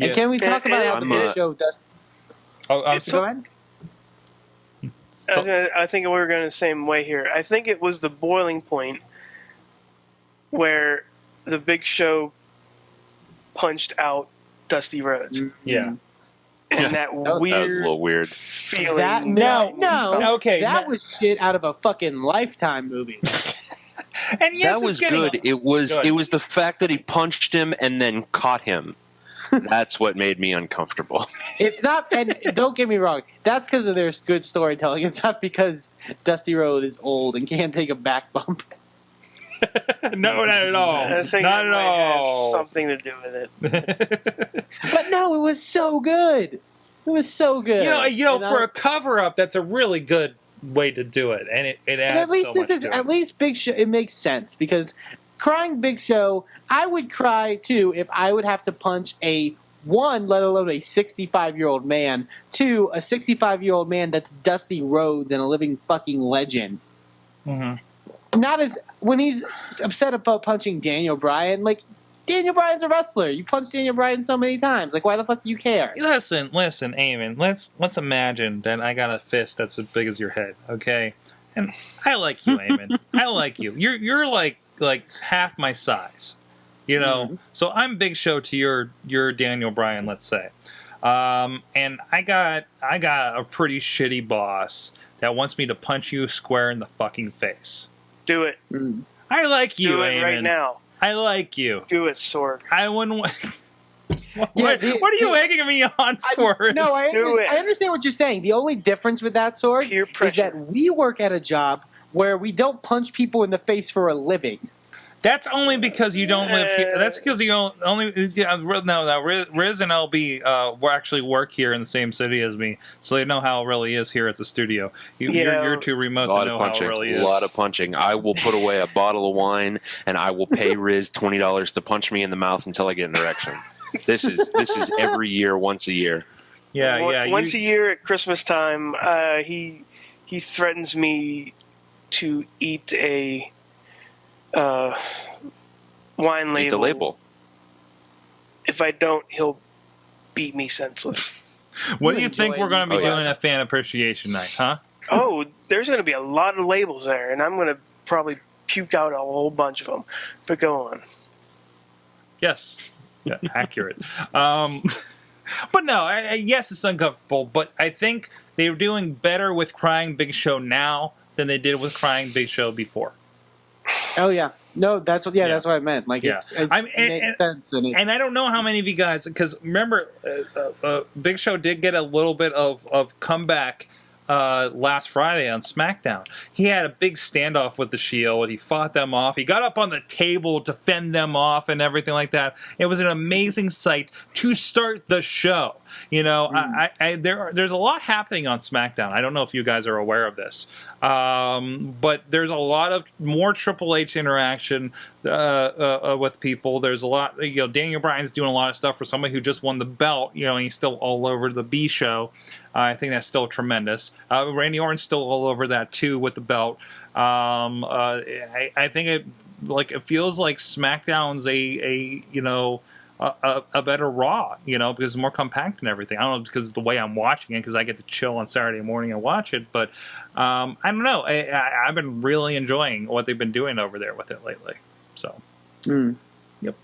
And can we talk about how the Big Show does... Oh, I'm Go ahead. I think we're going the same way here. I think it was the boiling point where the Big Show punched out Dusty Rhodes. Yeah. And that weird... That was a little weird. Feeling. No. Okay. That was shit out of a fucking Lifetime movie. And yes, that was good. It was the fact that he punched him and then caught him. That's what made me uncomfortable. It's not, and don't get me wrong, that's because of their good storytelling. It's not because Dusty Rhodes is old and can't take a back bump. No, not at all. I think not that at all. have something to do with it. But no, it was so good. It was so good. For a cover-up, that's a really good way to do it, and it adds at least so much to it. At least Big Show, it makes sense, because crying Big Show, I would cry too if I would have to punch let alone a 65-year-old man, two, a 65-year-old man that's Dusty Rhodes and a living fucking legend. Mm-hmm. Not as when he's upset about punching Daniel Bryan. Like, Daniel Bryan's a wrestler. You punched Daniel Bryan so many times. Like, why the fuck do you care? Listen, Eamon. Let's imagine that I got a fist that's as big as your head. Okay, and I like you, Eamon. I like you. You're like half my size. So I'm Big Show to your Daniel Bryan, let's say. And I got a pretty shitty boss that wants me to punch you square in the fucking face. Do it. I like you, Do it Eamon. right now. I like you. Do it, Sorg. I wouldn't. What are you egging me on for? I understand what you're saying. The only difference with that, Sorg, is that we work at a job where we don't punch people in the face for a living. That's only because you don't live here. That's because you only. No, Rizz and LB actually work here in the same city as me, so they know how it really is here at the studio. You're too remote to know how it really is. A lot of punching. I will put away a bottle of wine, and I will pay Rizz $20 to punch me in the mouth until I get an erection. This is every year, once a year. Once a year at Christmas time, he threatens me to eat a wine label. Eat the label. If I don't, he'll beat me senseless. What do you think we're going to be doing at Fan Appreciation Night, huh? Oh, there's going to be a lot of labels there, and I'm going to probably puke out a whole bunch of them. But go on. Yes. Yeah, accurate. But no, yes, it's uncomfortable, but I think they're doing better with Crying Big Show now than they did with Crying Big Show before. Oh, yeah. No, that's what I meant. Like, it makes sense. And I don't know how many of you guys, because remember, Big Show did get a little bit of comeback last Friday on SmackDown. He had a big standoff with the Shield. He fought them off. He got up on the table to fend them off and everything like that. It was an amazing sight to start the show. You know, there's a lot happening on SmackDown. I don't know if you guys are aware of this, but there's a lot of more Triple H interaction with people. There's a lot. You know, Daniel Bryan's doing a lot of stuff for somebody who just won the belt. You know, and he's still all over the B show. I think that's still tremendous. Randy Orton's still all over that too with the belt. I think it feels like SmackDown's a better Raw, you know, because it's more compact and everything. I don't know because it's the way I'm watching it, because I get to chill on Saturday morning and watch it. But I don't know. I've been really enjoying what they've been doing over there with it lately. So, yep.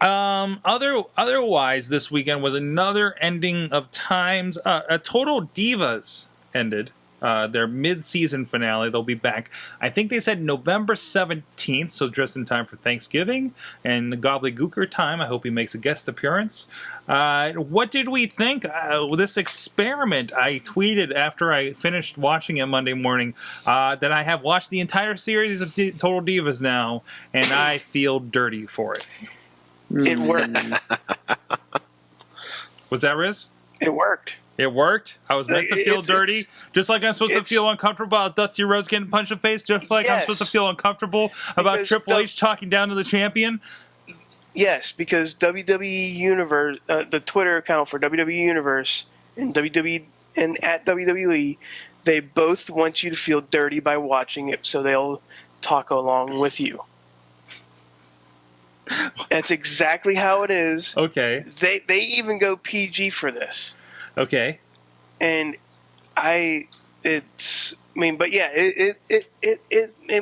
Otherwise, this weekend was another ending of times. Total Divas ended their mid-season finale. They'll be back, I think they said November 17th, so just in time for Thanksgiving and the Gobbledygooker time. I hope he makes a guest appearance. What did we think of this experiment? I tweeted after I finished watching it Monday morning that I have watched the entire series of Total Divas now, and I feel dirty for it. It worked. Was that Rizz? It worked. It worked? I was meant to feel dirty? Just like I'm supposed to feel uncomfortable about Dusty Rhodes getting punched in the face? Just like I'm supposed to feel uncomfortable about Triple H talking down to the champion? Yes, because WWE Universe, the Twitter account for WWE Universe and WWE and at WWE, they both want you to feel dirty by watching it, so they'll talk along with you. That's exactly how it is. Okay. They even go PG for this. Okay. And it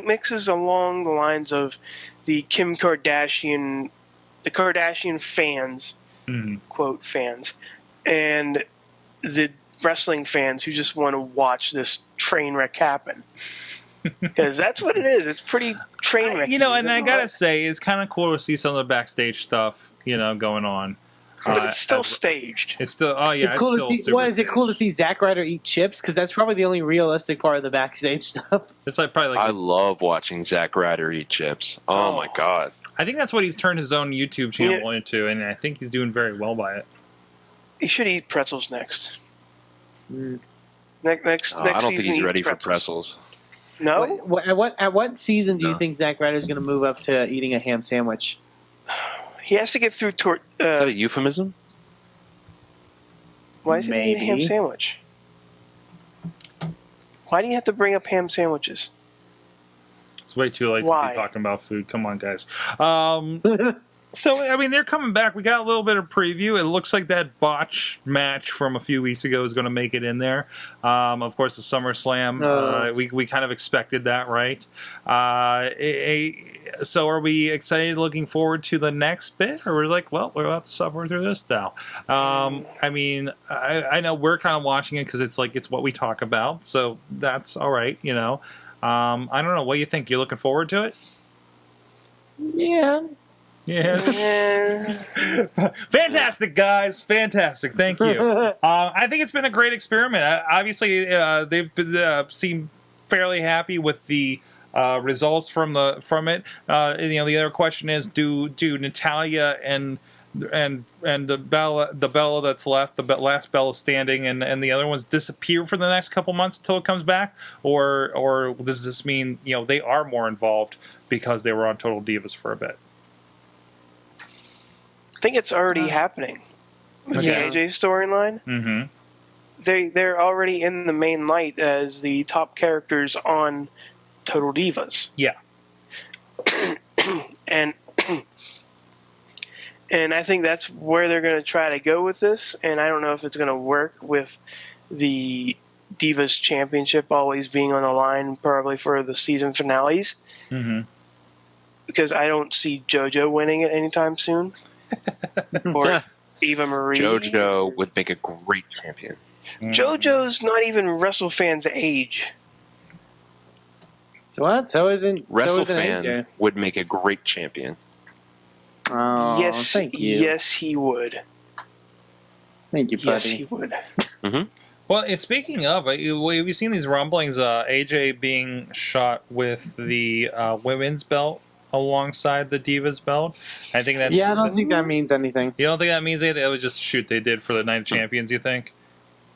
mixes along the lines of the Kardashian fans, quote fans, and the wrestling fans who just want to watch this train wreck happen. Because that's what it is. It's pretty train wreck. You know, and I gotta say, it's kind of cool to see some of the backstage stuff, you know, going on. But it's still staged. It's still, it's cool to see. What is it cool to see Zack Ryder eat chips? Because that's probably the only realistic part of the backstage stuff. It's like probably. I love watching Zack Ryder eat chips. Oh my god! I think that's what he's turned his own YouTube channel into, and I think he's doing very well by it. He should eat pretzels next. Next I don't think he's ready for pretzels. No. At what season do you think Zack Ryder is going to move up to eating a ham sandwich? He has to get through. Is that a euphemism? Why is he eating a ham sandwich? Why do you have to bring up ham sandwiches? It's way too late to be talking about food. Come on, guys. So, I mean, they're coming back. We got a little bit of preview. It looks like that botch match from a few weeks ago is going to make it in there. Of course, the SummerSlam, we kind of expected that, right? So are we excited, looking forward to the next bit? Or we're like, well, we're about to suffer through this now. I mean, I know we're kind of watching it because it's like it's what we talk about. So that's all right, you know. I don't know. What do you think? You looking forward to it? Yeah. Yes. Fantastic, guys. Fantastic. Thank you. I think it's been a great experiment. Obviously, they've seemed fairly happy with the results from it. You know, the other question is, do Natalya and the Bella that's left, the last Bella standing, and the other ones disappear for the next couple months until it comes back, or does this mean, you know, they are more involved because they were on Total Divas for a bit? I think it's already happening. With the AJ storyline. Mm-hmm. They're already in the main light as the top characters on Total Divas. Yeah. And I think that's where they're going to try to go with this. And I don't know if it's going to work with the Divas Championship always being on the line, probably for the season finales. Mm-hmm. Because I don't see JoJo winning it anytime soon. Or Eva Marie. JoJo would make a great champion. JoJo's not even Wrestle fans' age. So what? So isn't WrestleFan would make a great champion. Oh, yes, thank you. Yes, he would. Thank you, buddy. Yes, he would. Mm-hmm. Well, speaking of, have you seen these rumblings? AJ being shot with the women's belt alongside the Divas belt. I think that's. Yeah, I don't think that means anything. You don't think that means anything? It was just shoot they did for the Night of Champions. You think?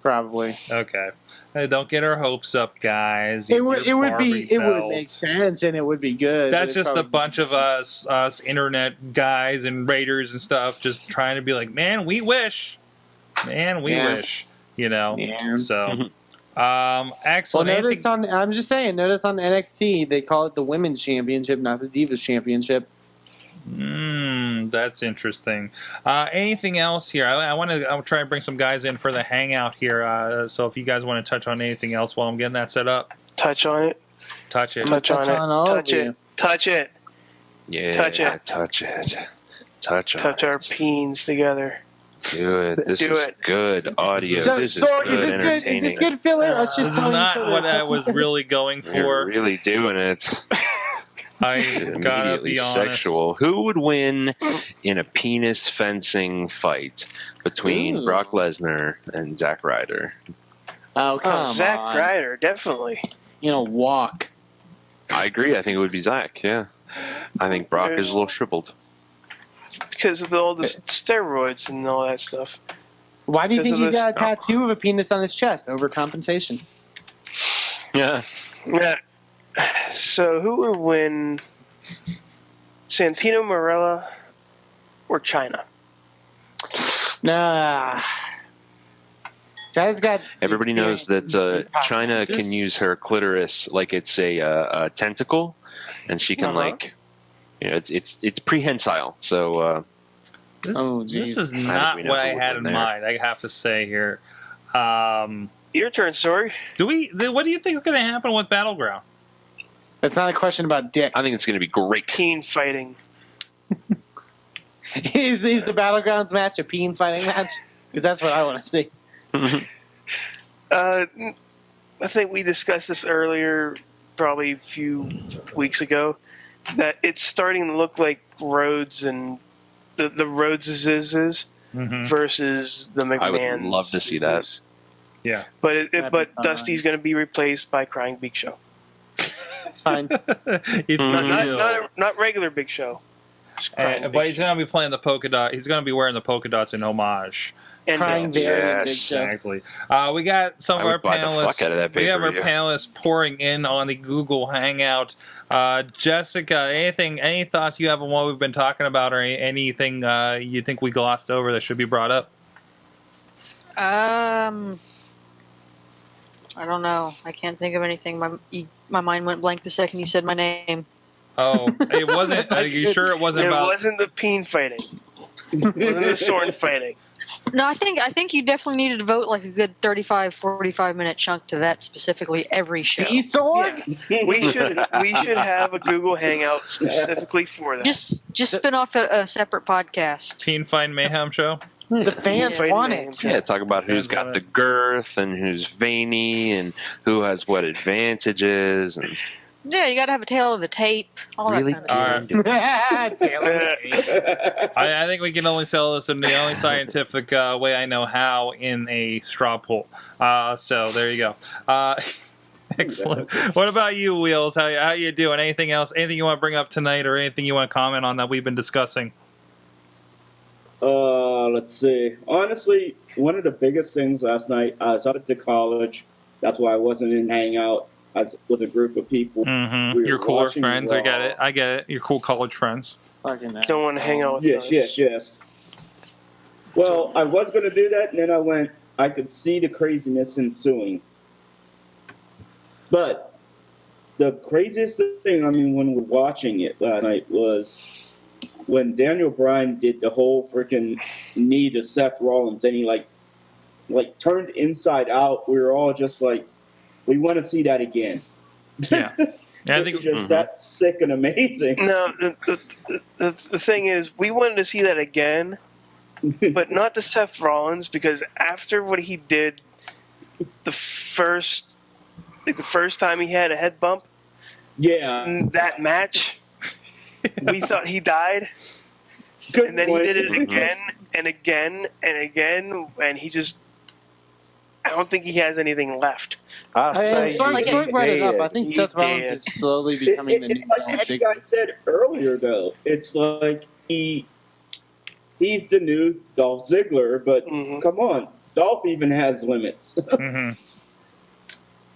Probably. Okay. Hey, don't get our hopes up, guys. It would make sense and it would be good. That's just a bunch of us internet guys and raiders and stuff, just trying to be like, man, we wish. You know, Yeah. so excellent. Well, I'm just saying. Notice on NXT they call it the Women's Championship, not the Divas Championship. That's interesting. Anything else here? I'll try and bring some guys in for the hangout here. So if you guys want to touch on anything else while I'm getting that set up, Touch on it. touch it. Touch on all it. of Touch you. it. Touch it. Yeah, Touch it. touch it. Touch on Touch it. our peens together. Do it. This Do is it. good audio. So, This is Sorg, good is entertaining. this good filler? Let's This just is not what I was really going You're for. really doing it. I gotta Immediately be honest. sexual. Who would win in a penis fencing fight between Ooh. Brock Lesnar and Zack Ryder? Oh, come on. Zack Ryder, definitely. Walk. I agree. I think it would be Zack. Yeah, I think Brock is a little shriveled. Because of all the steroids and all that stuff. Why do you think Because of he got a this- tattoo of a penis on his chest? Overcompensation. Yeah. Yeah. So who would win, Santino Marella or China? Nah. China's got. Everybody knows that China Just- can use her clitoris like it's a tentacle, and she can Uh-huh. it's prehensile. So This, Oh, this geez. is How did not we know what I who would had win in there? mind. I have to say here. Your turn, Sorg. What do you think is going to happen with Battleground? That's not a question about dicks. I think it's going to be great. Teen fighting. is the Battlegrounds match a peen fighting match? Because that's what I want to see. I think we discussed this earlier, probably a few weeks ago, that it's starting to look like Rhodes and the Rhodeses versus the McMahons. I would love to see that. Yeah. But That'd but be fine. Dusty's going to be replaced by Crying Big Show. It's fine. If you will. Not regular Big Show. Just Crying But Big he's Show. going to be playing the polka dot. He's going to be wearing the polka dots in homage. And Crying dance. very big Yes. show. Exactly. We got some of I our would buy the panelists. fuck out of that We have our pay-per-view. panelists pouring in on the Google Hangout. Jessica, any thoughts you have on what we've been talking about, or anything you think we glossed over that should be brought up? I don't know. I can't think of anything. My mind went blank the second you said my name. Oh, it wasn't. Are you sure it wasn't It about? wasn't the peen fighting. It wasn't the sword fighting. No, I think you definitely need to devote like a good 35, 45-minute chunk to that specifically every show. See, Sorg? Yeah. We should have a Google Hangout specifically for that. Just spin off a separate podcast. Teen Fight Mayhem Show. The fans Yeah. want it. Yeah, talk about who's got the girth and who's veiny and who has what advantages. And Yeah, you got to have a tail of the tape, all really, that kind of stuff. I think we can only sell this in the only scientific way I know how, in a straw poll. So there you go. Excellent. What about you, Wheels? How you doing? Anything else? Anything you want to bring up tonight, or anything you want to comment on that we've been discussing? Let's see. Honestly, one of the biggest things last night, I was out at the college. That's why I wasn't in Hangout. I was with a group of people. Mm-hmm. We were Your cooler watching friends. Raw. I get it. Your cool college friends. Fucking Don't want to hang out with us. Yes. Well, I was going to do that, and then I went, I could see the craziness ensuing. But the craziest thing, when we're watching it last night, was when Daniel Bryan did the whole freaking knee to Seth Rollins, and he like turned inside out. We were all just like, we want to see that again. Yeah. Yeah, I It think was just that sick and amazing. No, the thing is, we wanted to see that again, but not to Seth Rollins, because after what he did the first time he had a head bump, Yeah. in that match, we thought he died, Good and then point. he did it again and again and again, and he just I don't think he has anything left. Sorg brought it up. I think He Seth Rollins did. is slowly becoming the new like Dolph you Ziggler. guys said earlier, though, it's like he's the new Dolph Ziggler, but come on, Dolph even has limits.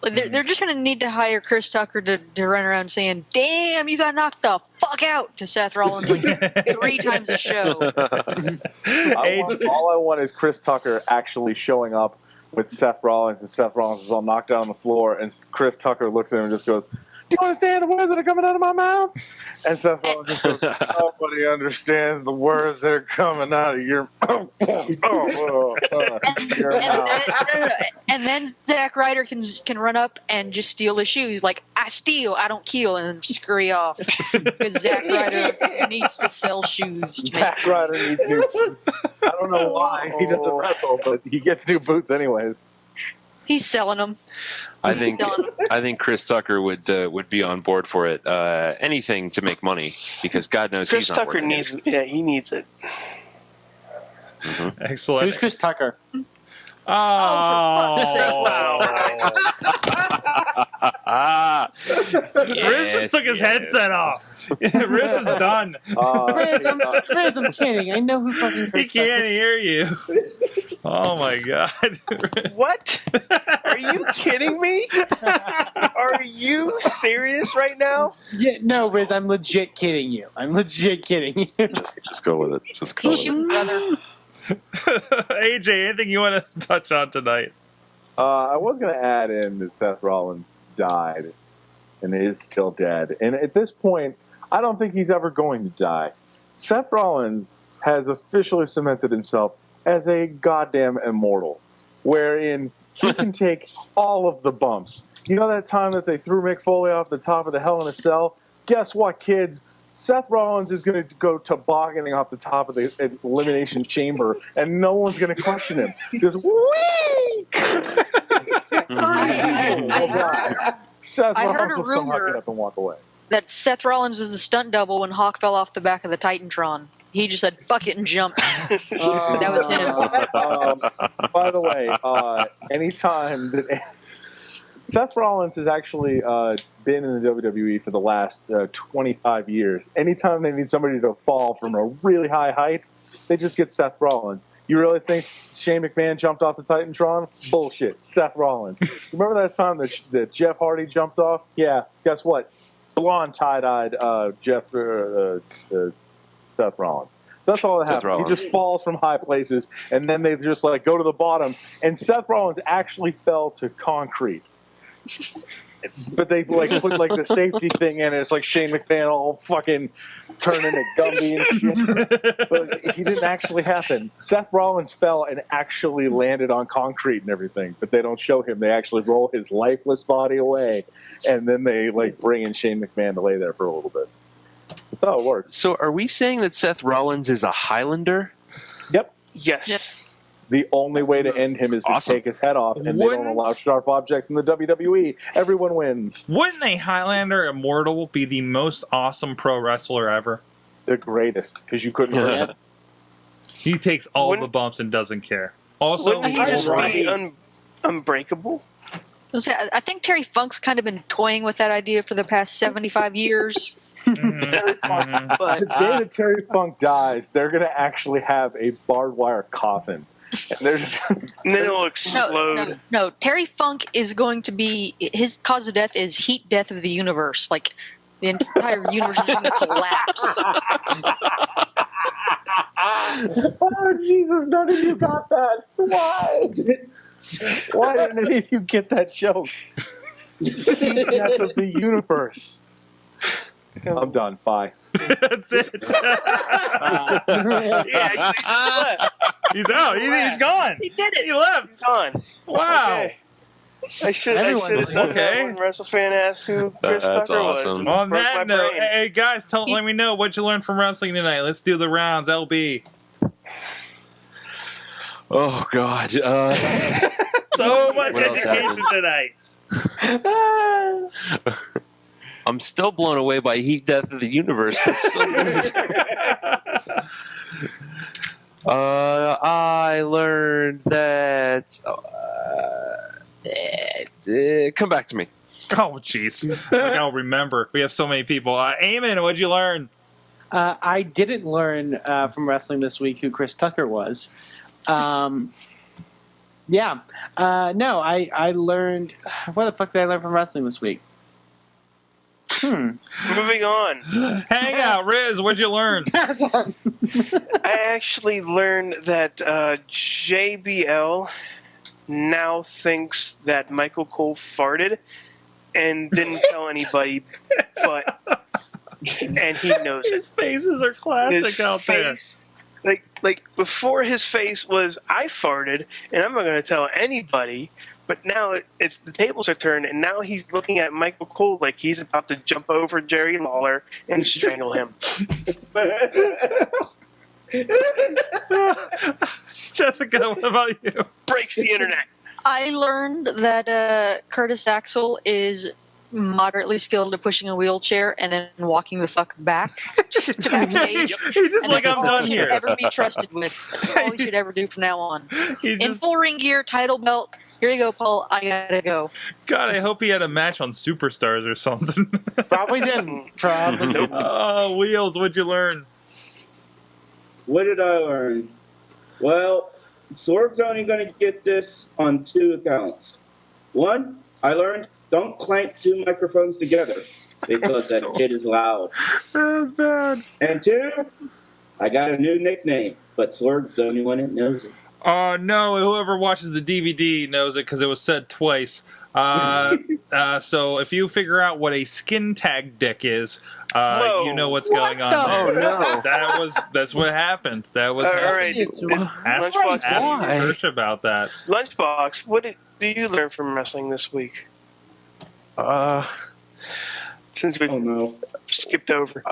They're just going to need to hire Chris Tucker to run around saying, "Damn, you got knocked the fuck out" to Seth Rollins like 3 times a show. All I want is Chris Tucker actually showing up with Seth Rollins, and Seth Rollins is all knocked out on the floor, and Chris Tucker looks at him and just goes, "Do you understand the words that are coming out of my mouth?" And Seth Rollins just goes, "Nobody understands the words that are coming out of your And then Zack Ryder can run up and just steal his shoes. Like, I steal, I don't kill, and then scurry off. Because Zack Ryder needs to sell shoes. To Zack Ryder needs new boots. I don't know why. He doesn't wrestle, but he gets new boots anyways. He's selling them. I think Chris Tucker would be on board for it. Anything to make money, because God knows Chris he's not Tucker working needs. Yeah, he needs it. Excellent. Who's Chris Tucker? Oh, Rizz just took his headset off. Rizz is done. Rizz, I'm kidding. I know who fucking He Chris can't hear you. Oh my god. What? Are you kidding me? Are you serious right now? Yeah, no, Rizz, I'm legit kidding you. Just go with it. Just go with it. Brother. AJ, anything you want to touch on tonight? I was going to add in that Seth Rollins died and is still dead. And at this point, I don't think he's ever going to die. Seth Rollins has officially cemented himself as a goddamn immortal, wherein he can take all of the bumps. You know that time that they threw Mick Foley off the top of the Hell in a Cell? Guess what, kids? Seth Rollins is going to go tobogganing off the top of the Elimination Chamber, and no one's going to question him. Just weak! Seth I heard Rollins a will somehow rumor get up and walk away. that Seth Rollins was the stunt double when Hawk fell off the back of the Titantron. He just said, "Fuck it," and jumped. That was him. By the way, anytime that Seth Rollins has actually been in the WWE for the last 25 years. Anytime they need somebody to fall from a really high height, they just get Seth Rollins. You really think Shane McMahon jumped off the Titantron? Bullshit. Seth Rollins. Remember that time that Jeff Hardy jumped off? Yeah, guess what? Blonde tie-dyed Seth Rollins. So that's all that happens. He just falls from high places, and then they just go to the bottom. And Seth Rollins actually fell to concrete. But they put the safety thing in it. It's like Shane McMahon all fucking turning into Gumby and shit. But he didn't actually happen. Seth Rollins fell and actually landed on concrete and everything. But they don't show him. They actually roll his lifeless body away, and then they bring in Shane McMahon to lay there for a little bit. That's how it works. So are we saying that Seth Rollins is a Highlander? Yep. Yes. The only way to end him is to take his head off, and they don't allow sharp objects in the WWE. Everyone wins. Wouldn't a Highlander Immortal be the most awesome pro wrestler ever? The greatest, because you couldn't hurt him. He takes all the bumps and doesn't care. Also, Wouldn't he just be unbreakable? I think Terry Funk's kind of been toying with that idea for the past 75 years. But the day that Terry Funk dies, they're going to actually have a barbed wire coffin. And then it'll explode. No, Terry Funk is going to be, his cause of death is heat death of the universe. Like, the entire universe is going to collapse. Oh, Jesus, none of you got that. Why? Why didn't any of you get that joke? Heat death of the universe. I'm done. Bye. That's it. He's out. He's gone. He did it. He left. He's gone. Wow. Okay. I should have done that when WrestleFan asked who Chris Tucker awesome. was. On that note, hey guys, let me know what you learned from wrestling tonight. Let's do the rounds. LB. Oh God. So much education tonight. I'm still blown away by Heat Death of the Universe. That's so good. I learned that come back to me. Oh, jeez. Like I'll remember. We have so many people. Eamon, what'd you learn? I didn't learn from wrestling this week who Chris Tucker was. No, I learned. What the fuck did I learn from wrestling this week? Moving on. Hang out, Rizz. What'd you learn? I actually learned that JBL now thinks that Michael Cole farted and didn't tell anybody, and he knows it. His faces are classic His out there. face, like before, his face was I farted, and I'm not going to tell anybody. But now it's the tables are turned, and now he's looking at Michael Cole like he's about to jump over Jerry Lawler and strangle him. Jessica, what about you? Breaks the internet. I learned that Curtis Axel is moderately skilled at pushing a wheelchair and then walking the fuck back to backstage. He's just And like, that's I'm all done he should here. ever be trusted with. That's all he should ever do from now on. He In just, full ring gear, title belt. Here you go, Paul. I gotta go. God, I hope he had a match on Superstars or something. Probably didn't. Probably didn't. Oh, Wheels, what'd you learn? What did I learn? Well, Sorg's only going to get this on 2 accounts. One, I learned don't clank 2 microphones together because that kid is loud. That was bad. And 2, I got a new nickname, but Sorg's the only one that knows it. No, whoever watches the DVD knows it because it was said twice. So if you figure out what a skin tag dick is, you know what's going on Oh, there. no. That's what happened. That was All happened. right, Ask Lunchbox, Church about that. Lunchbox, what did you learn from wrestling this week? Since we Oh, no. skipped over.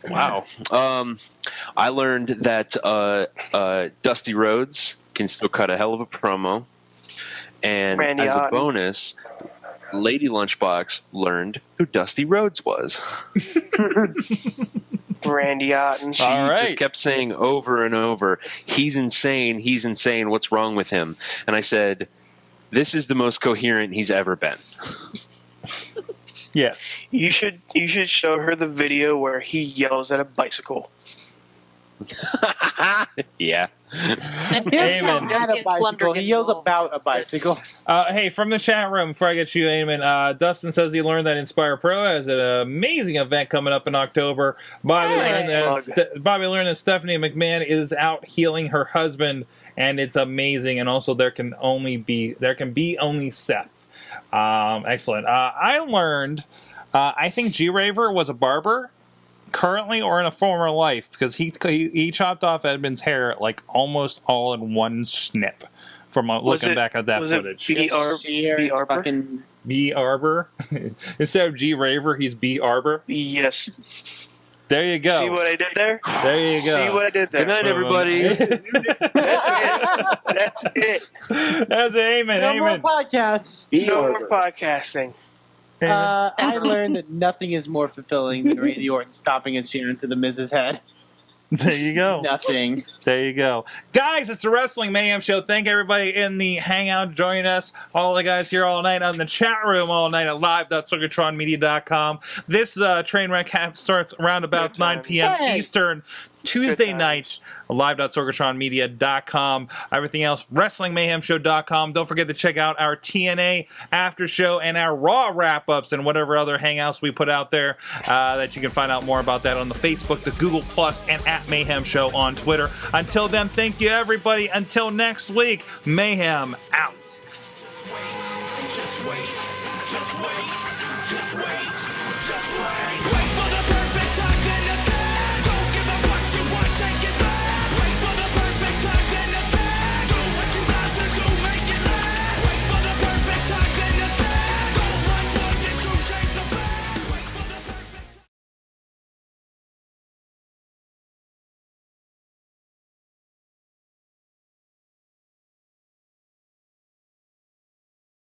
Wow. I learned that Dusty Rhodes can still cut a hell of a promo. And Randy as a Orton. bonus, Lady Lunchbox learned who Dusty Rhodes was. Randy Orton. She All right. just kept saying over and over, he's insane, what's wrong with him? And I said, this is the most coherent he's ever been. Yes. You should show her the video where he yells at a bicycle. Yeah. And Amen. Dusty and Plunder He get yells involved. about a bicycle. Hey, from the chat room, before I get you, Eamon, Dustin says he learned that InspirePro has an amazing event coming up in October. Bobby learned that Stephanie McMahon is out healing her husband, and it's amazing. And also, there can be only Seth. Excellent. I learned, I think G-Raver was a barber, currently or in a former life, because he chopped off Edmund's hair like almost all in one snip from looking back at that footage. B. Arbor? Fucking B. Arbor? Instead of G-Raver, he's B. Arbor? Yes. There you go. See what I did there? There you go. See what I did there? Good night, everybody. That's it. That's Eamon. no more Eamon. podcasts. No more podcasting. I learned that nothing is more fulfilling than Randy Orton stopping and cheering to the Miz's head. There you go. Nothing. There you go. Guys, it's the Wrestling Mayhem Show. Thank everybody in the Hangout joining us. All the guys here all night on the chat room all night at live.sorgatronmedia.com. This train wreck starts around about 9 p.m. Eastern. Tuesday night, live.sorgatronmedia.com. Everything else, WrestlingMayhemShow.com. Don't forget to check out our TNA after show and our Raw wrap-ups and whatever other hangouts we put out there that you can find out more about that on the Facebook, the Google+, and at Mayhem Show on Twitter. Until then, thank you, everybody. Until next week, Mayhem out. Just wait, just wait, just wait, just wait, just wait. Wait for the perfect time then attack.